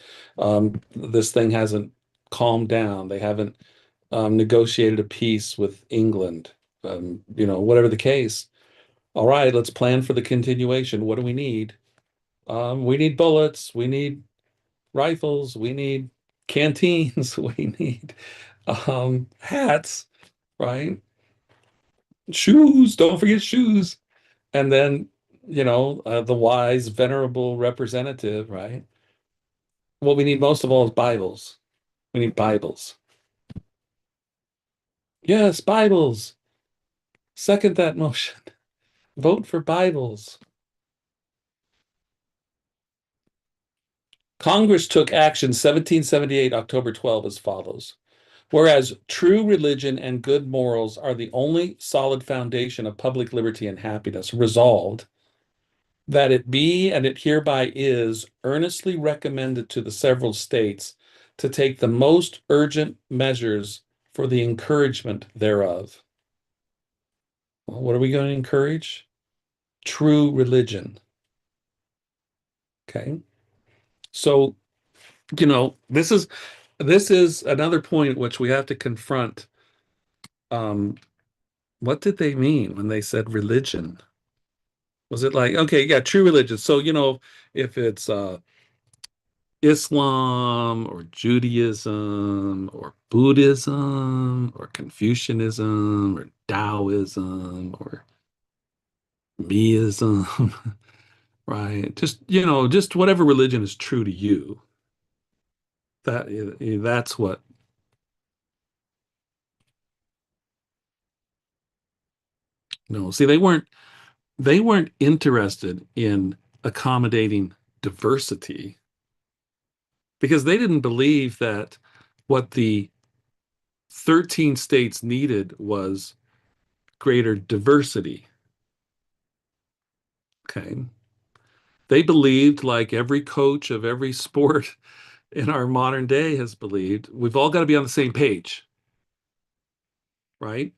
this thing hasn't calmed down. They haven't negotiated a peace with England. Whatever the case. All right, let's plan for the continuation. What do we need? We need bullets. We need rifles. We need canteens. We need hats, right? Shoes. Don't forget shoes. And then, the wise, venerable representative, right? What we need most of all is Bibles. We need Bibles. Yes, Bibles. Second that motion. Vote for Bibles. Congress took action 1778, October 12, as follows. Whereas true religion and good morals are the only solid foundation of public liberty and happiness, resolved that it be and it hereby is earnestly recommended to the several states to take the most urgent measures for the encouragement thereof. Well, what are we going to encourage? True religion. Okay. So, this is another point at which we have to confront what did they mean when they said religion? Was it like, okay, yeah, true religion. So, if it's Islam or Judaism or Buddhism or Confucianism or Taoism or Meism, right? Just whatever religion is true to you. That's what. No, see, they weren't interested in accommodating diversity because they didn't believe that what the 13 states needed was greater diversity. Okay. They believed, like every coach of every sport in our modern day has believed, we've all got to be on the same page, right?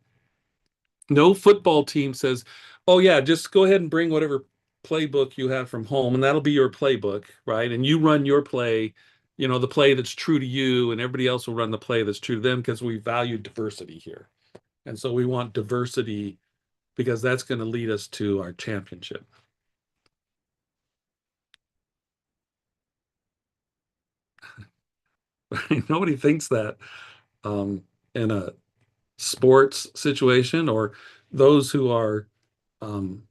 No football team says, oh, yeah, just go ahead and bring whatever playbook you have from home, and that'll be your playbook, right? And you run your play, the play that's true to you, and everybody else will run the play that's true to them because we value diversity here. And so we want diversity because that's going to lead us to our championship. Nobody thinks that in a sports situation, or those who are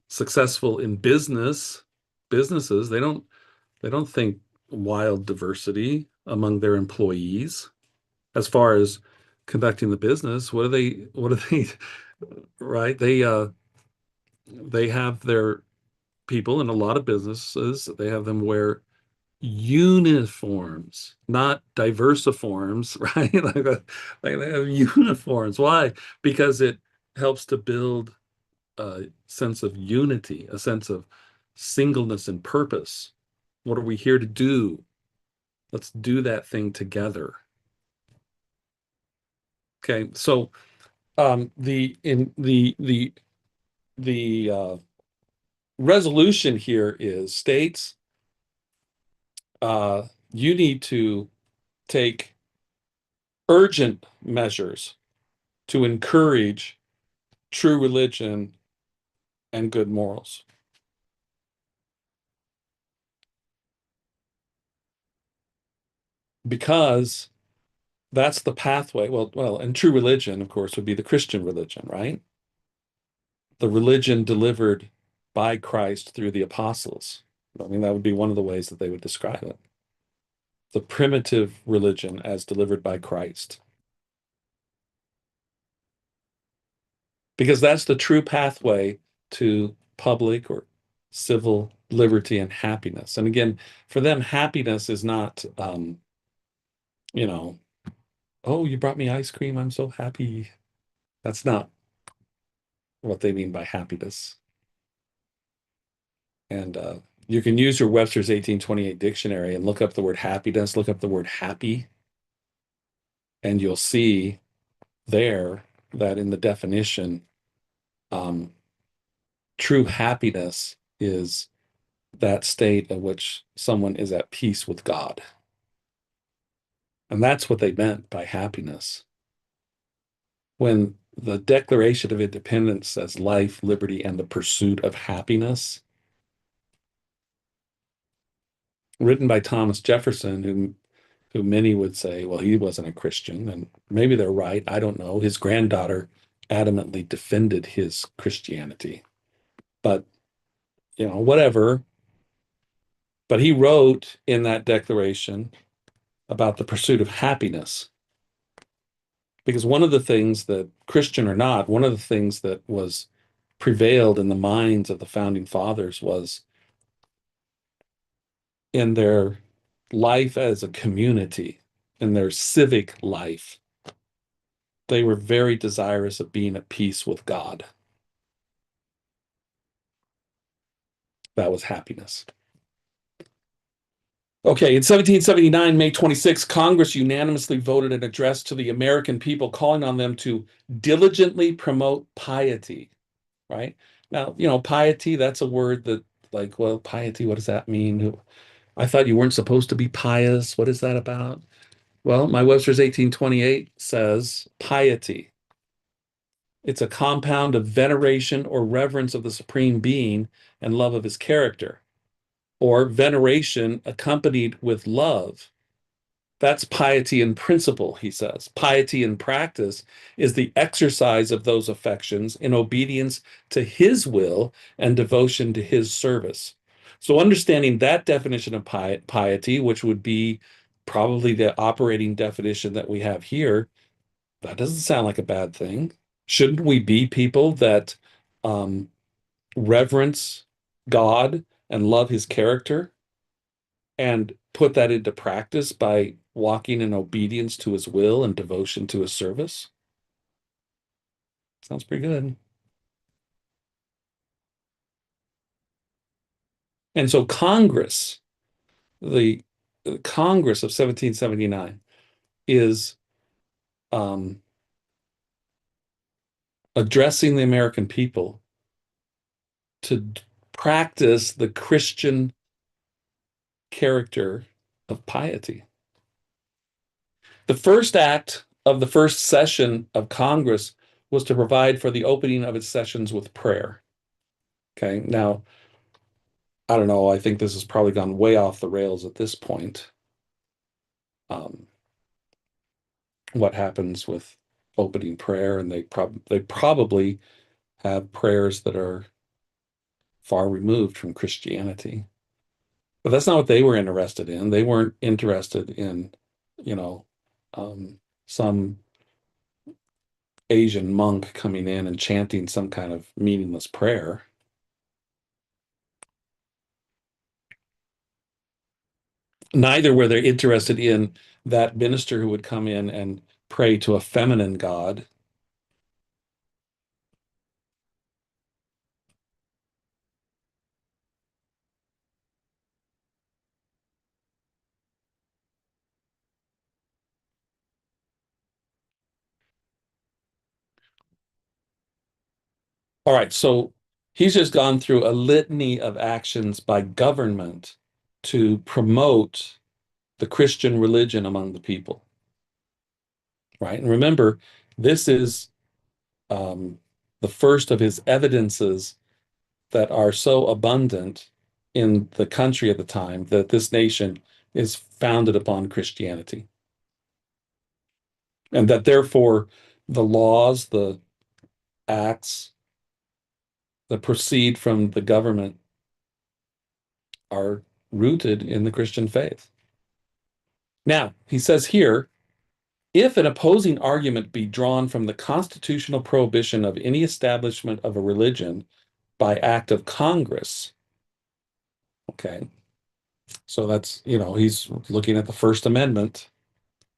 successful in businesses, they don't think wild diversity among their employees as far as conducting the business. What do they right? They have their people in a lot of businesses, they have them wear uniforms, not diversiforms, right? Like they have uniforms. Why? Because it helps to build a sense of unity, a sense of singleness and purpose. What are we here to do? Let's do that thing together. Okay, so the in the resolution here is states, you need to take urgent measures to encourage true religion and good morals. Because that's the pathway. And true religion, of course, would be the Christian religion, right? The religion delivered by Christ through the apostles. I mean, that would be one of the ways that they would describe it. The primitive religion as delivered by Christ. Because that's the true pathway to public or civil liberty and happiness. And again, for them, happiness is not, you know, oh, you brought me ice cream. I'm so happy. That's not what they mean by happiness. And you can use your Webster's 1828 dictionary and look up the word happiness, look up the word happy, and you'll see there that in the definition, um, true happiness is that state in which someone is at peace with God. And that's what they meant by happiness. When the Declaration of Independence says life, liberty, and the pursuit of happiness, written by Thomas Jefferson, who many would say, well, he wasn't a Christian, and maybe they're right. I don't know. His granddaughter adamantly defended his Christianity, but whatever. But he wrote in that declaration about the pursuit of happiness. Because one of the things that, Christian or not, one of the things that was prevailed in the minds of the founding fathers was in their life as a community, in their civic life, they were very desirous of being at peace with God. That was happiness. Okay, in 1779, May 26, Congress unanimously voted an address to the American people calling on them to diligently promote piety, right? Now, piety, that's a word that, like, well, piety, what does that mean? I thought you weren't supposed to be pious. What is that about? Well, my Webster's 1828 says piety. It's a compound of veneration or reverence of the supreme being and love of his character, or veneration accompanied with love. That's piety in principle, he says. Piety in practice is the exercise of those affections in obedience to his will and devotion to his service. So, understanding that definition of piety, which would be probably the operating definition that we have here, that doesn't sound like a bad thing. Shouldn't we be people that um, reverence God and love his character and put that into practice by walking in obedience to his will and devotion to his service? Sounds pretty good. And so the, the Congress of 1779 is um, addressing the American people to practice the Christian character of piety. The first act of the first session of Congress was to provide for the opening of its sessions with prayer. Okay, now, I don't know, I think this has probably gone way off the rails at this point. Um, what happens with opening prayer, and they probably have prayers that are far removed from Christianity. But that's not what they were interested in. They weren't interested in, you know, some Asian monk coming in and chanting some kind of meaningless prayer. Neither were they interested in that minister who would come in and pray to a feminine god. All right, so he's just gone through a litany of actions by government to promote the Christian religion among the people, right? And remember, this is um, the first of his evidences that are so abundant in the country at the time that this nation is founded upon Christianity. And that therefore the laws, the acts that proceed from the government are rooted in the Christian faith. Now, he says here, if an opposing argument be drawn from the constitutional prohibition of any establishment of a religion by act of Congress, okay, so that's, he's looking at the First Amendment,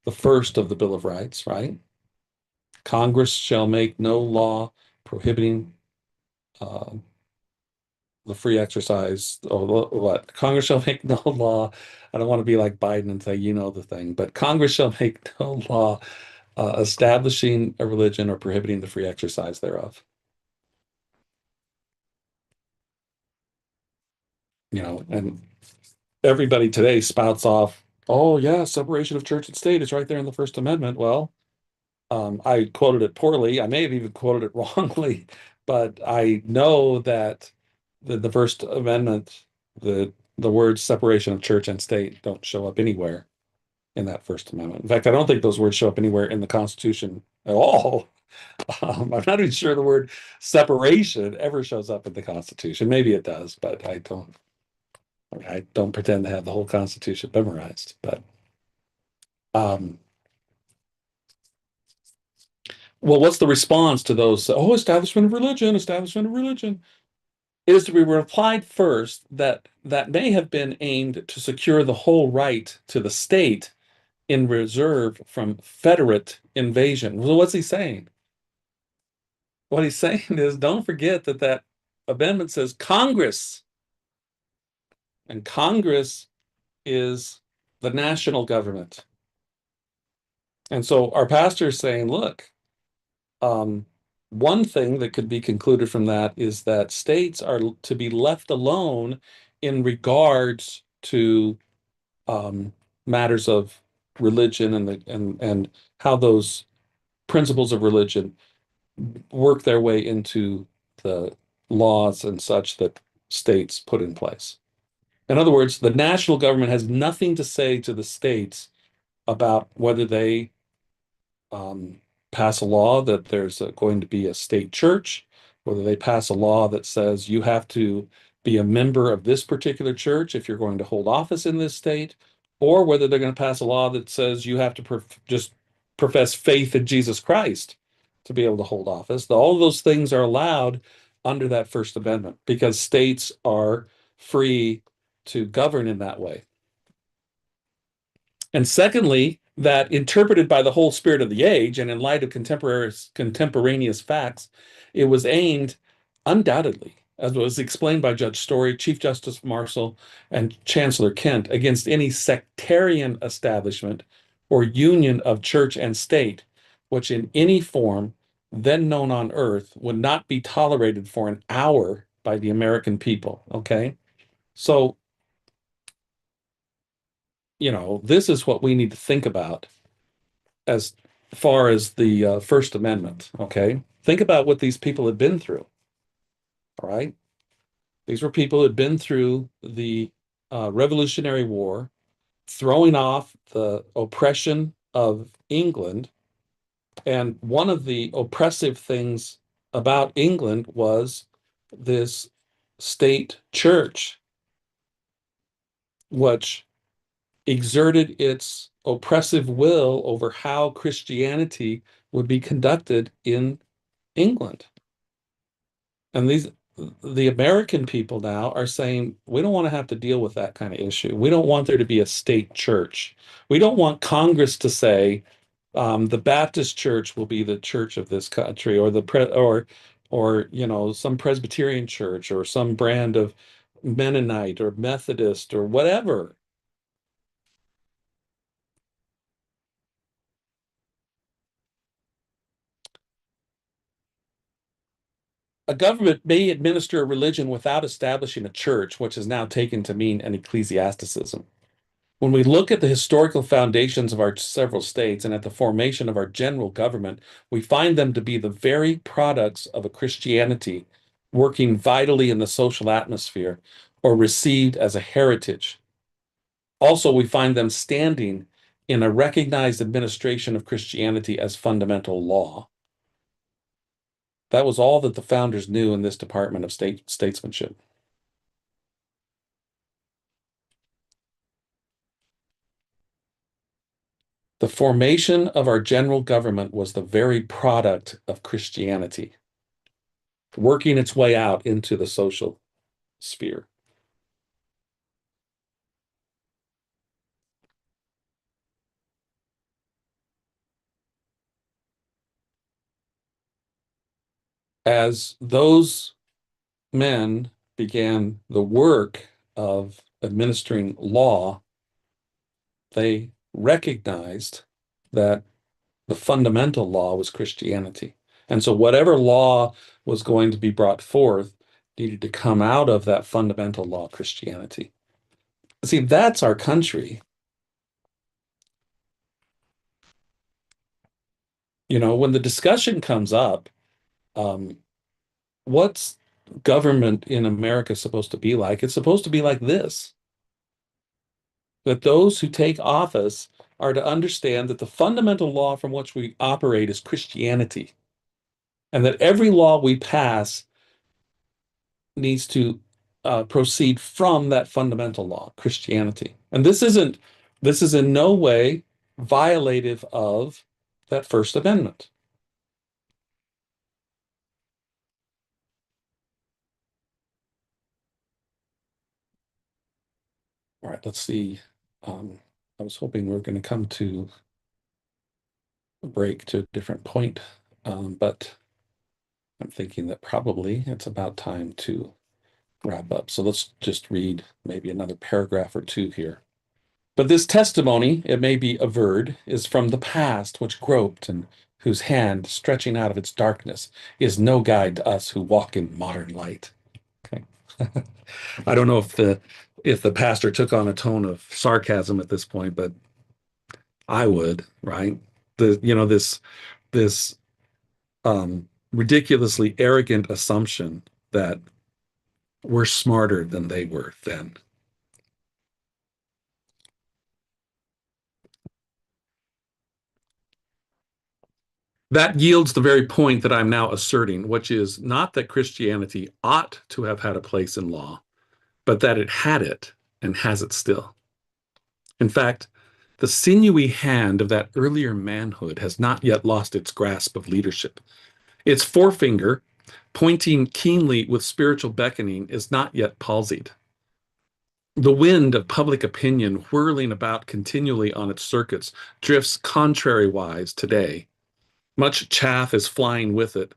the first of the Bill of Rights, right? Congress shall make no law prohibiting uh, the free exercise, or what? Congress shall make no law. I don't want to be like Biden and say, the thing, but Congress shall make no law establishing a religion or prohibiting the free exercise thereof. And everybody today spouts off, oh, yeah, separation of church and state is right there in the First Amendment. Well, I quoted it poorly. I may have even quoted it wrongly, but I know that the First Amendment, the words separation of church and state don't show up anywhere in that First Amendment. In fact, I don't think those words show up anywhere in the Constitution at all. I'm not even sure the word separation ever shows up in the Constitution. Maybe it does, but I don't pretend to have the whole Constitution memorized. But um, well, what's the response to those? Oh, establishment of religion, establishment of religion. It is to be replied first that that may have been aimed to secure the whole right to the state in reserve from federate invasion. Well, what's he saying? What he's saying is, don't forget that that amendment says Congress, and Congress is the national government. And so our pastor is saying, look, um, one thing that could be concluded from that is that states are to be left alone in regards to um, matters of religion and how those principles of religion work their way into the laws and such that states put in place. In other words, the national government has nothing to say to the states about whether they um, pass a law that there's going to be a state church, whether they pass a law that says you have to be a member of this particular church if you're going to hold office in this state, or whether they're going to pass a law that says you have to just profess faith in Jesus Christ to be able to hold office. All of those things are allowed under that First Amendment because states are free to govern in that way. And secondly, that interpreted by the whole spirit of the age and in light of contemporaneous facts, it was aimed undoubtedly, as was explained by Judge Story, Chief Justice Marshall, and Chancellor Kent, against any sectarian establishment or union of church and state, which in any form then known on earth would not be tolerated for an hour by the American people. Okay. So this is what we need to think about as far as the First Amendment. Okay. Think about what these people had been through, all right? These were people who had been through the Revolutionary War, throwing off the oppression of England. And one of the oppressive things about England was this state church, which exerted its oppressive will over how Christianity would be conducted in England. And the American people now are saying, we don't want to have to deal with that kind of issue. We don't want there to be a state church. We don't want Congress to say, the Baptist church will be the church of this country, or or some Presbyterian church, or some brand of Mennonite or Methodist or whatever. A government may administer a religion without establishing a church, which is now taken to mean an ecclesiasticism. When we look at the historical foundations of our several states and at the formation of our general government, we find them to be the very products of a Christianity working vitally in the social atmosphere or received as a heritage. Also, we find them standing in a recognized administration of Christianity as fundamental law. That was all that the founders knew in this department of statesmanship. The formation of our general government was the very product of Christianity, working its way out into the social sphere. As those men began the work of administering law, they recognized that the fundamental law was Christianity. And so whatever law was going to be brought forth needed to come out of that fundamental law, Christianity. See, that's our country. When the discussion comes up, um, what's government in America supposed to be like? It's supposed to be like this, that those who take office are to understand that the fundamental law from which we operate is Christianity, and that every law we pass needs to proceed from that fundamental law, Christianity. And this is in no way violative of that First Amendment. All right, let's see. I was hoping we were going to come to a break to a different point, but I'm thinking that probably it's about time to wrap up. So let's just read maybe another paragraph or two here. But this testimony, it may be averred, is from the past which groped and whose hand, stretching out of its darkness, is no guide to us who walk in modern light. Okay. I don't know if the pastor took on a tone of sarcasm at this point, but I would, right? This ridiculously arrogant assumption that we're smarter than they were then. That yields the very point that I'm now asserting, which is not that Christianity ought to have had a place in law, but that it had it and has it still. In fact, the sinewy hand of that earlier manhood has not yet lost its grasp of leadership. Its forefinger, pointing keenly with spiritual beckoning, is not yet palsied. The wind of public opinion whirling about continually on its circuits drifts contrariwise today. Much chaff is flying with it.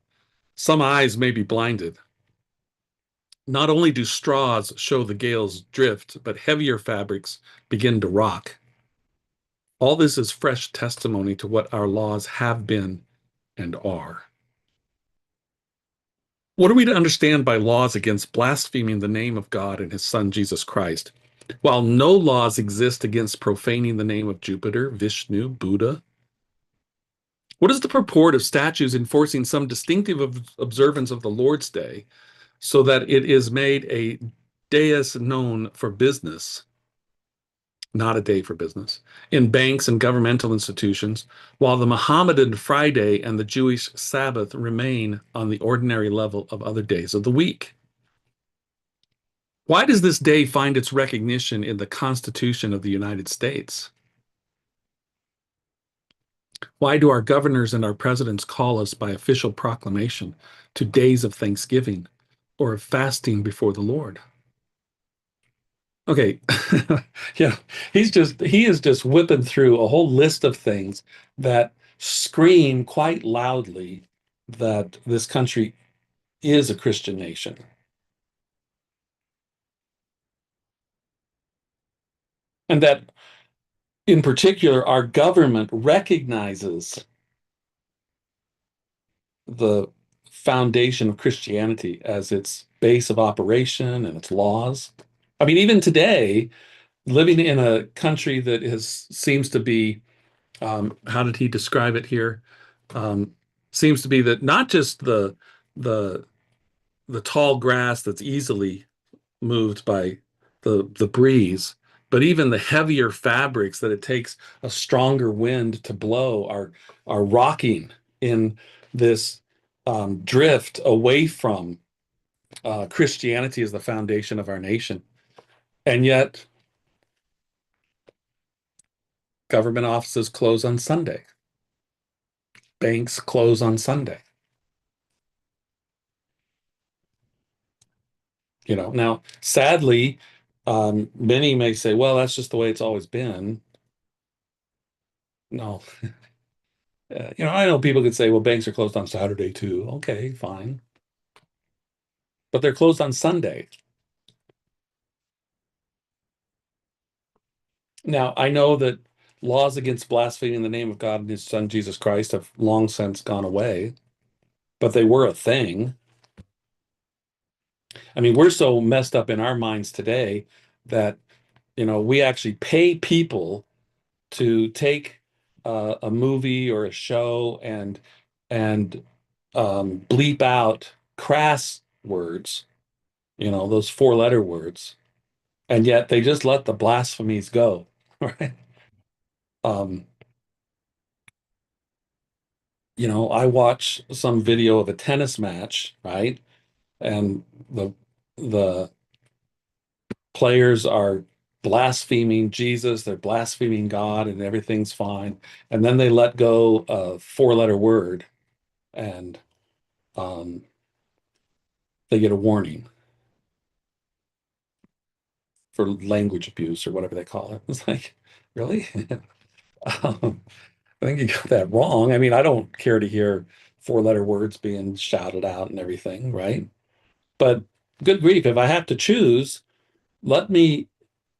Some eyes may be blinded. Not only do straws show the gale's drift, but heavier fabrics begin to rock. All this is fresh testimony to what our laws have been and are. What are we to understand by laws against blaspheming the name of God and his Son, Jesus Christ, while no laws exist against profaning the name of Jupiter, Vishnu, Buddha? What is the purport of statutes enforcing some distinctive observance of the Lord's Day so that it is made a deus non for business, not a day for business, in banks and governmental institutions, while the Mohammedan Friday and the Jewish Sabbath remain on the ordinary level of other days of the week? Why does this day find its recognition in the Constitution of the United States? Why do our governors and our presidents call us by official proclamation to days of thanksgiving or of fasting before the Lord? Okay, yeah, he is just whipping through a whole list of things that scream quite loudly that this country is a Christian nation. And that in particular, our government recognizes the foundation of Christianity as its base of operation and its laws. I mean, even today, living in a country that is seems to be, how did he describe it here? Um, seems to be that not just the the tall grass that's easily moved by the breeze, but even the heavier fabrics that it takes a stronger wind to blow are rocking in this drift away from Christianity as the foundation of our nation. And yet, government offices close on Sunday, banks close on Sunday. You know, now sadly, many may say, well, that's just the way it's always been. No, I know people could say, well, banks are closed on Saturday too. Okay, fine. But they're closed on Sunday. Now, I know that laws against blaspheming the name of God and his son Jesus Christ have long since gone away, but they were a thing. I mean, we're so messed up in our minds today that, we actually pay people to take a movie or a show and bleep out crass words, those four-letter words, and yet they just let the blasphemies go, right? Um, I watch some video of a tennis match, right? And the players are blaspheming Jesus, they're blaspheming God, and everything's fine. And then they let go a four-letter word, and um, they get a warning for language abuse or whatever they call it. It's like, really? um, I think you got that wrong. I mean, I don't care to hear four-letter words being shouted out and everything, right? But good grief, if I have to choose, let me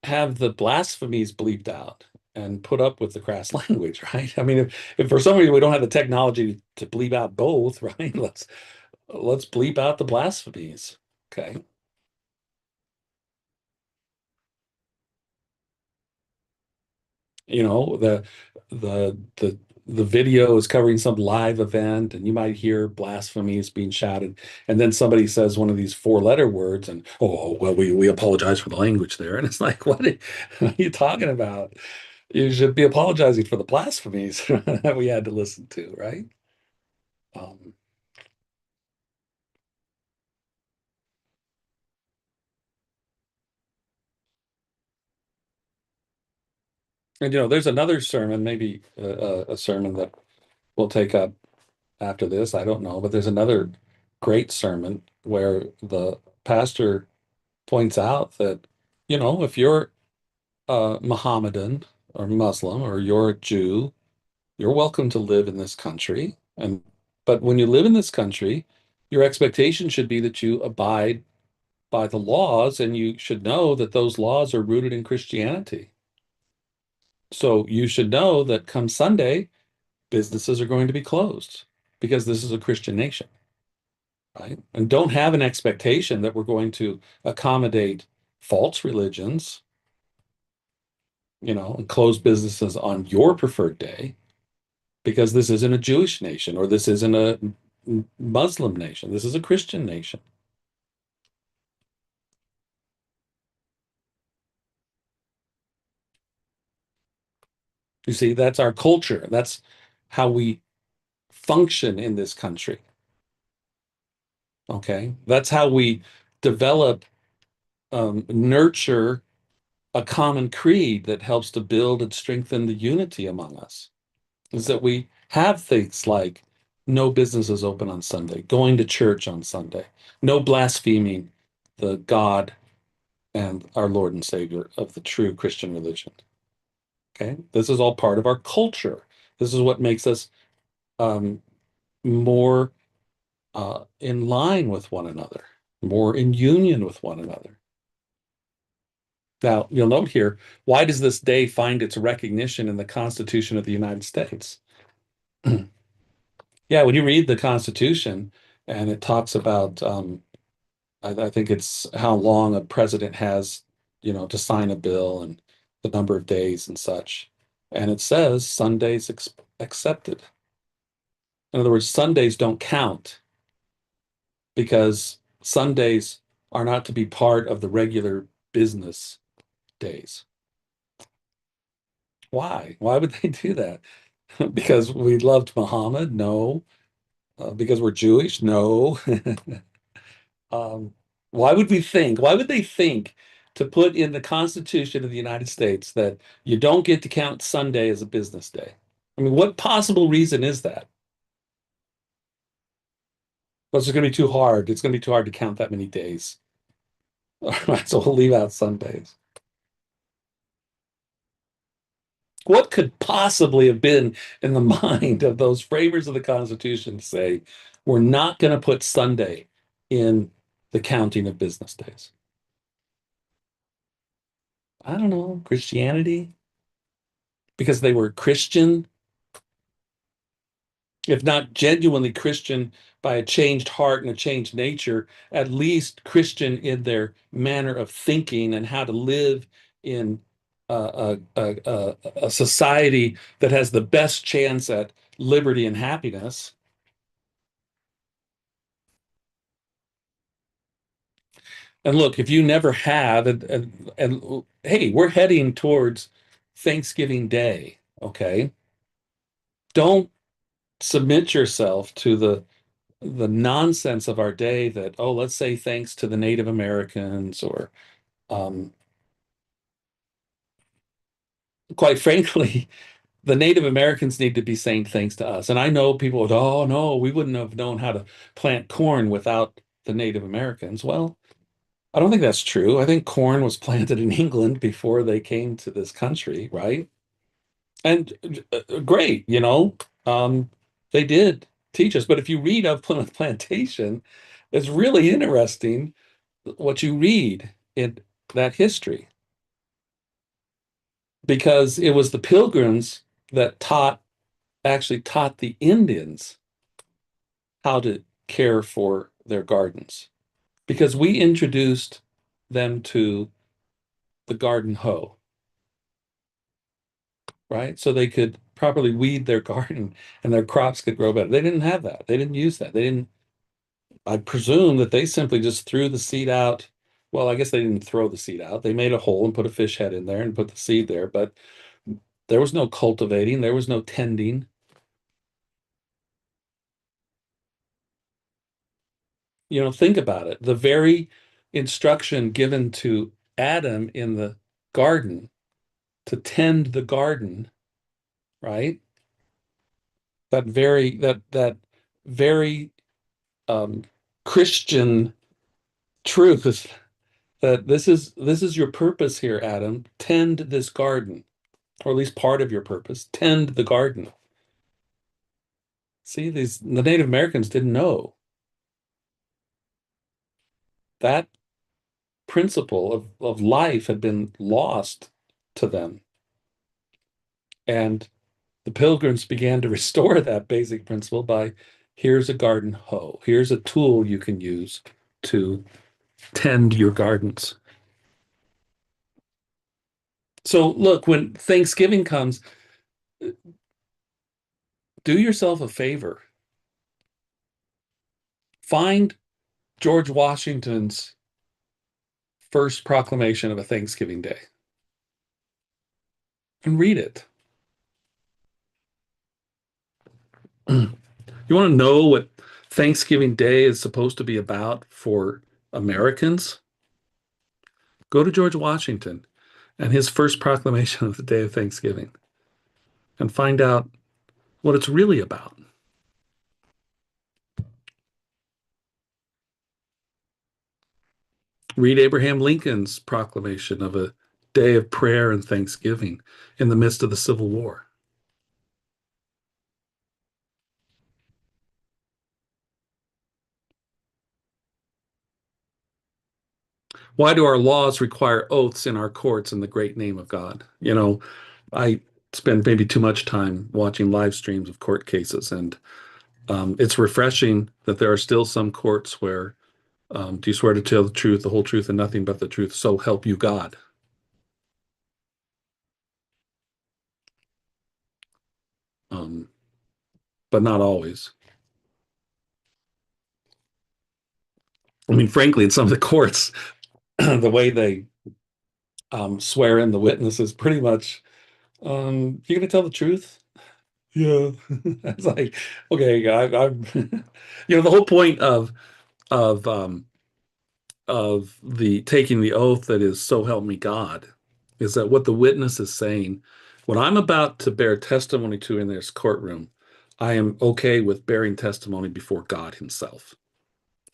have the blasphemies bleeped out and put up with the crass language, right? I mean, if for some reason we don't have the technology to bleep out both, right? Let's bleep out the blasphemies. Okay. The the video is covering some live event and you might hear blasphemies being shouted, and then somebody says one of these four-letter words and, oh well, we apologize for the language there, and it's like, what are you talking about? You should be apologizing for the blasphemies that we had to listen to, right? um, and there's another sermon, maybe a sermon that we'll take up after this, I don't know, but there's another great sermon where the pastor points out that, if you're Mohammedan or Muslim or you're a Jew, you're welcome to live in this country. But when you live in this country, your expectation should be that you abide by the laws, and you should know that those laws are rooted in Christianity. So you should know that come Sunday, businesses are going to be closed because this is a Christian nation, right? And don't have an expectation that we're going to accommodate false religions, and close businesses on your preferred day. because this isn't a Jewish nation or this isn't a Muslim nation. This is a Christian nation. You see, that's our culture. That's how we function in this country. Okay. That's how we develop, nurture a common creed that helps to build and strengthen the unity among us. Is that we have things like no businesses open on Sunday, going to church on Sunday, no blaspheming the God and our Lord and Savior of the true Christian religion. Okay. This is all part of our culture. This is what makes us um, more in line with one another, more in union with one another. Now, you'll note here, why does this day find its recognition in the Constitution of the United States? Yeah, when you read the Constitution and it talks about, I think it's how long a president has, to sign a bill and the number of days and such. And it says Sundays ex accepted. In other words, Sundays don't count because Sundays are not to be part of the regular business days. Why? Why would they do that? Because we loved Muhammad? No. Because we're Jewish? No. Um, why would we think? Why would they think to put in the Constitution of the United States that you don't get to count Sunday as a business day? I mean, what possible reason is that? Well, it's going to be too hard. It's going to be too hard to count that many days. All right, so we'll leave out Sundays. What could possibly have been in the mind of those framers of the Constitution to say, we're not going to put Sunday in the counting of business days? I don't know, Christianity, because they were Christian, if not genuinely Christian by a changed heart and a changed nature, at least Christian in their manner of thinking and how to live in a society that has the best chance at liberty and happiness. And look, if you never have, and hey, we're heading towards Thanksgiving Day, okay? Don't submit yourself to the nonsense of our day that, oh, let's say thanks to the Native Americans or um, quite frankly, the Native Americans need to be saying thanks to us. And I know people would, oh no, we wouldn't have known how to plant corn without the Native Americans. Well, I don't think that's true. I think corn was planted in England before they came to this country, right? And great, um, they did teach us. But if you read of Plymouth Plantation, it's really interesting what you read in that history because it was the Pilgrims that actually taught the Indians how to care for their gardens because we introduced them to the garden hoe, right? So they could properly weed their garden and their crops could grow better. They didn't have that. They didn't use that. They didn't, I presume that they simply just threw the seed out. Well, I guess they didn't throw the seed out. They made a hole and put a fish head in there and put the seed there, but there was no cultivating, there was no tending. Think about it. The very instruction given to Adam in the garden to tend the garden, right? That very um, Christian truth is that this is your purpose here, Adam. Tend this garden, or at least part of your purpose. Tend the garden. See, the Native Americans didn't know that principle of life had been lost to them. And the Pilgrims began to restore that basic principle by here's a garden hoe. Here's a tool you can use to tend your gardens. So look, when Thanksgiving comes, Do yourself a favor. Find George Washington's first proclamation of a Thanksgiving Day and read it. You want to know what Thanksgiving Day is supposed to be about for Americans? Go to George Washington and his first proclamation of the day of Thanksgiving and find out what it's really about. Read Abraham Lincoln's proclamation of a day of prayer and thanksgiving in the midst of the Civil War. Why do our laws require oaths in our courts in the great name of God? I spend maybe too much time watching live streams of court cases, and it's refreshing that there are still some courts where do you swear to tell the truth, the whole truth, and nothing but the truth, so help you God. Um, but not always. I mean, frankly, in some of the courts, the way they swear in the witnesses pretty much, you're going to tell the truth? Yeah. It's like, okay, I'm, the whole point of um, of the taking the oath that is so help me God is that what the witness is saying, what I'm about to bear testimony to in this courtroom, I am okay with bearing testimony before God himself.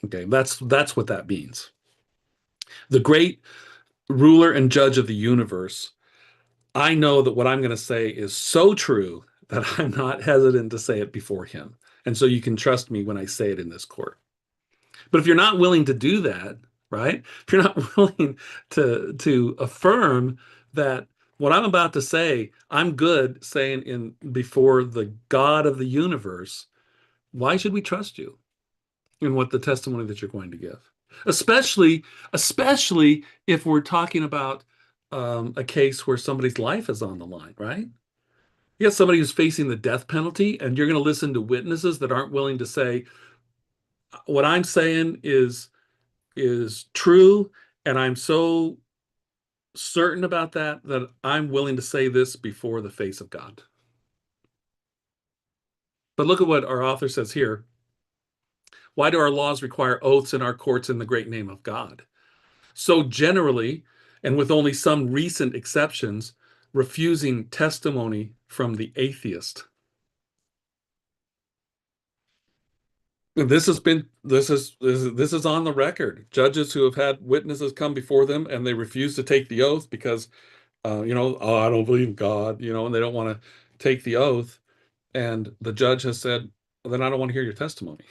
Okay, that's what that means. The great ruler and judge of the universe, I know that what I'm going to say is so true that I'm not hesitant to say it before him. And so you can trust me when I say it in this court. But if you're not willing to do that, right? If you're not willing to affirm that what I'm about to say, I'm good saying in before the God of the universe, why should we trust you in what the testimony that you're going to give? Especially if we're talking about a case where somebody's life is on the line, right? You got somebody who's facing the death penalty, and you're going to listen to witnesses that aren't willing to say, what I'm saying is true, and I'm so certain about that that I'm willing to say this before the face of God. But look at what our author says here. Why do our laws require oaths in our courts in the great name of God? So generally, and with only some recent exceptions, refusing testimony from the atheist. This is on the record. Judges who have had witnesses come before them and they refuse to take the oath because oh, I don't believe in God, and they don't want to take the oath. And the judge has said, well, then I don't want to hear your testimony,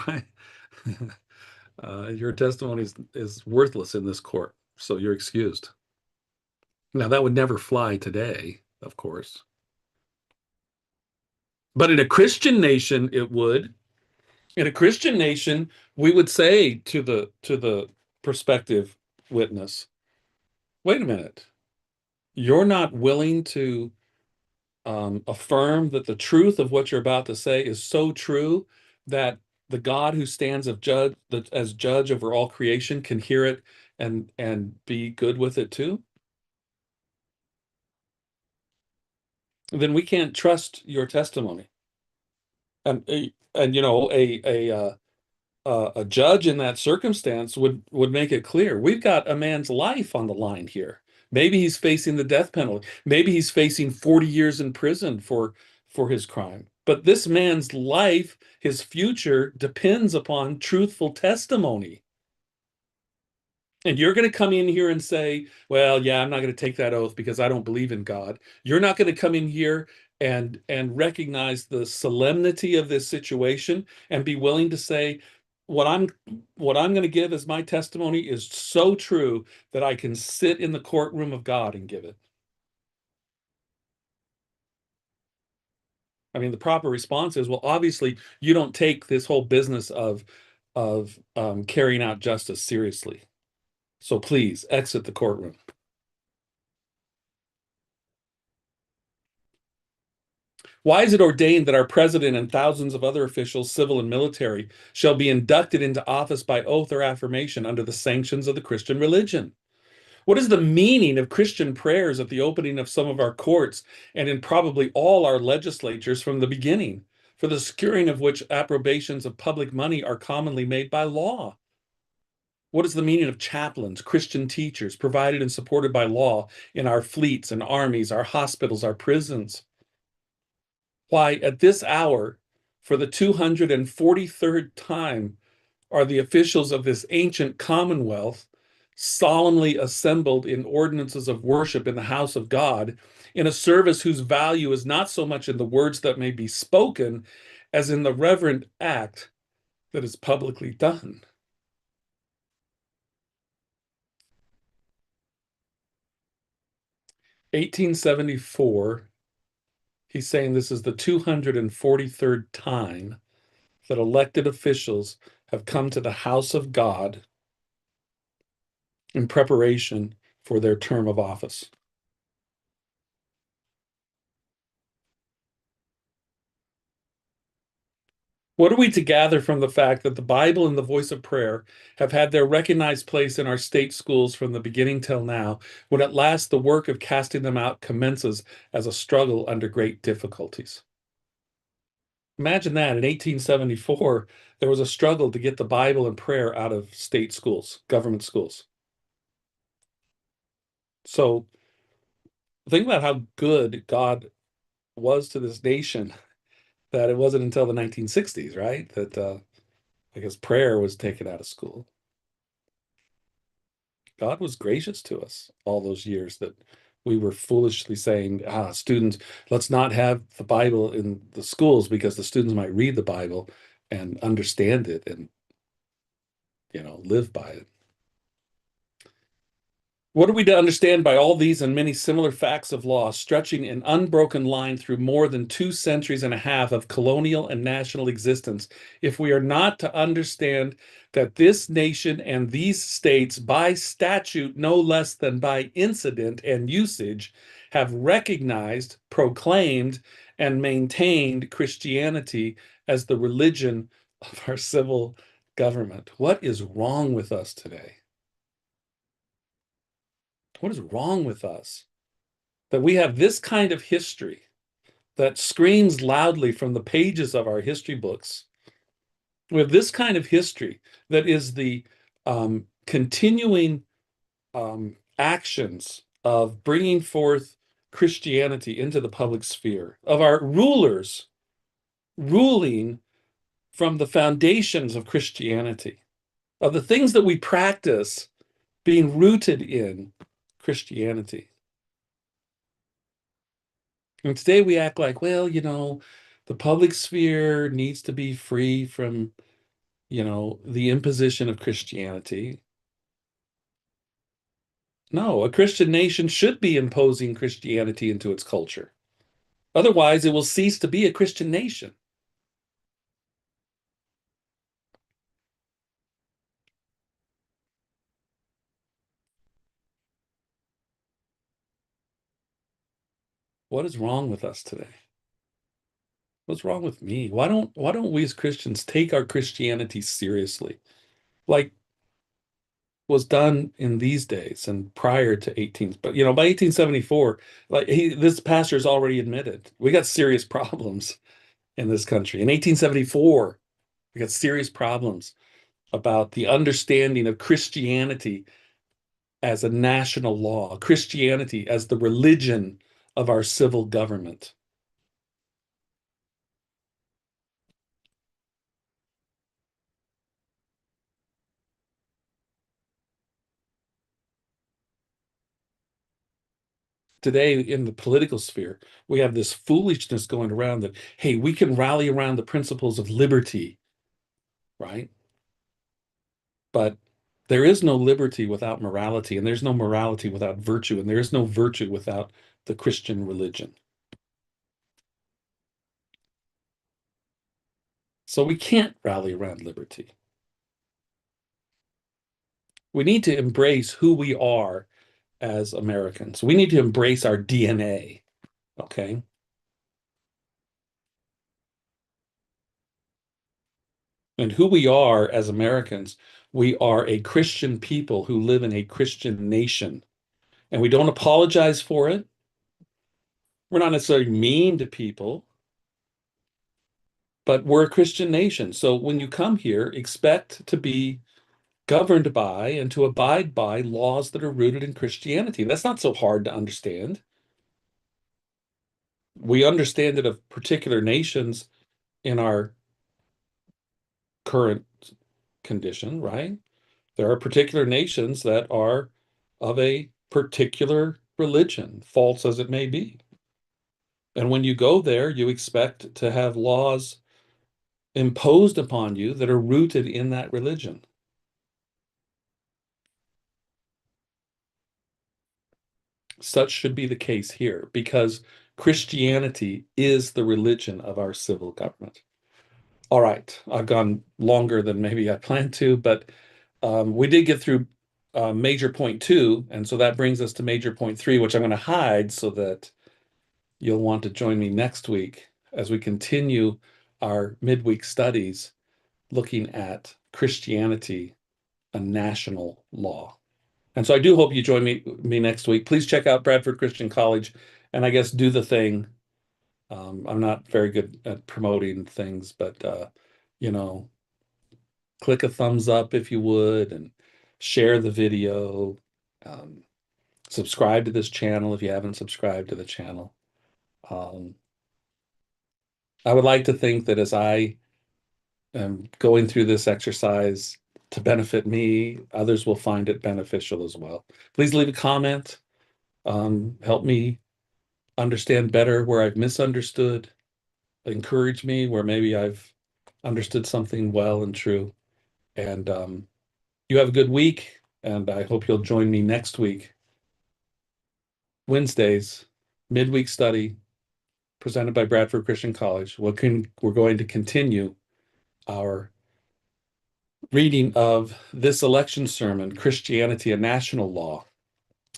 right? Your testimony is worthless in this court, so you're excused. Now, that would never fly today, of course. But in a Christian nation, it would. In a Christian nation, we would say to the prospective witness, wait a minute, you're not willing to affirm that the truth of what you're about to say is so true that the God who stands as judge over all creation can hear it and be good with it too, then we can't trust your testimony. And a judge in that circumstance would make it clear we've got a man's life on the line here. Maybe he's facing the death penalty. Maybe he's facing 40 years in prison for his crime. But this man's life, his future, depends upon truthful testimony. And you're going to come in here and say, well, yeah, I'm not going to take that oath because I don't believe in God. You're not going to come in here and recognize the solemnity of this situation and be willing to say, what I'm what I'm going to give as my testimony is so true that I can sit in the courtroom of God and give it. I mean, the proper response is, well, obviously, you don't take this whole business of carrying out justice seriously. So please exit the courtroom. Why is it ordained that our president and thousands of other officials, civil and military, shall be inducted into office by oath or affirmation under the sanctions of the Christian religion? What is the meaning of Christian prayers at the opening of some of our courts and in probably all our legislatures from the beginning, for the securing of which approbations of public money are commonly made by law? What is the meaning of chaplains, Christian teachers, provided and supported by law in our fleets and armies, our hospitals, our prisons? Why, at this hour, for the 243rd time, are the officials of this ancient commonwealth solemnly assembled in ordinances of worship in the house of God, in a service whose value is not so much in the words that may be spoken as in the reverent act that is publicly done. (1874), he's saying this is the 243rd time that elected officials have come to the house of God in preparation for their term of office. What are we to gather from the fact that the Bible and the voice of prayer have had their recognized place in our state schools from the beginning till now, when at last the work of casting them out commences as a struggle under great difficulties? Imagine that in 1874, there was a struggle to get the Bible and prayer out of state schools, government schools. So think about how good God was to this nation, that it wasn't until the 1960s, right? That I guess prayer was taken out of school. God was gracious to us all those years that we were foolishly saying, students, let's not have the Bible in the schools because the students might read the Bible and understand it and, live by it. What are we to understand by all these and many similar facts of law, stretching in unbroken line through more than 2 centuries and a half of colonial and national existence, if we are not to understand that this nation and these states, by statute no less than by incident and usage, have recognized, proclaimed, and maintained Christianity as the religion of our civil government? What is wrong with us today? What is wrong with us that we have this kind of history that screams loudly from the pages of our history books? We have this kind of history that is the continuing actions of bringing forth Christianity into the public sphere, of our rulers ruling from the foundations of Christianity, of the things that we practice being rooted in Christianity. And today we act like, well, the public sphere needs to be free from, the imposition of Christianity. No, a Christian nation should be imposing Christianity into its culture. Otherwise, it will cease to be a Christian nation. What is wrong with us today? What's wrong with me? Why don't we as Christians take our Christianity seriously? Like was done in these days and prior to 18, but by 1874, like this pastor's already admitted, we got serious problems in this country. In 1874, we got serious problems about the understanding of Christianity as a national law, Christianity as the religion of our civil government. Today, in the political sphere, we have this foolishness going around that, hey, we can rally around the principles of liberty, right? But there is no liberty without morality, and there's no morality without virtue, and there is no virtue without the Christian religion. So we can't rally around liberty. We need to embrace who we are as Americans. We need to embrace our DNA, okay? And who we are as Americans, we are a Christian people who live in a Christian nation. And we don't apologize for it. We're not necessarily mean to people, but we're a Christian nation. So when you come here, expect to be governed by and to abide by laws that are rooted in Christianity. That's not so hard to understand. We understand it of particular nations in our current condition, right? There are particular nations that are of a particular religion, false as it may be. And when you go there, you expect to have laws imposed upon you that are rooted in that religion. Such should be the case here because Christianity is the religion of our civil government. All right, I've gone longer than maybe I planned to, but we did get through major point two, and so that brings us to major point three, which I'm going to hide so that you'll want to join me next week as we continue our midweek studies looking at Christianity, a national law. And so I do hope you join me next week. Please check out Bradford Christian College and I guess do the thing. I'm not very good at promoting things, but you know, click a thumbs up if you would and share the video. Um, Subscribe to this channel if you haven't subscribed to the channel. Um, I would like to think that as I am going through this exercise to benefit me, others will find it beneficial as well. Please leave a comment. Help me understand better where I've misunderstood. Encourage me where maybe I've understood something well and true. And you have a good week. And I hope you'll join me next week, Wednesdays, midweek study presented by Bradford Christian College. We're going to continue our reading of this election sermon, Christianity, a National Law.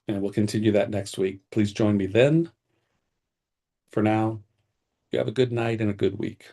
And we'll continue that next week. Please join me then. For now, you have a good night and a good week.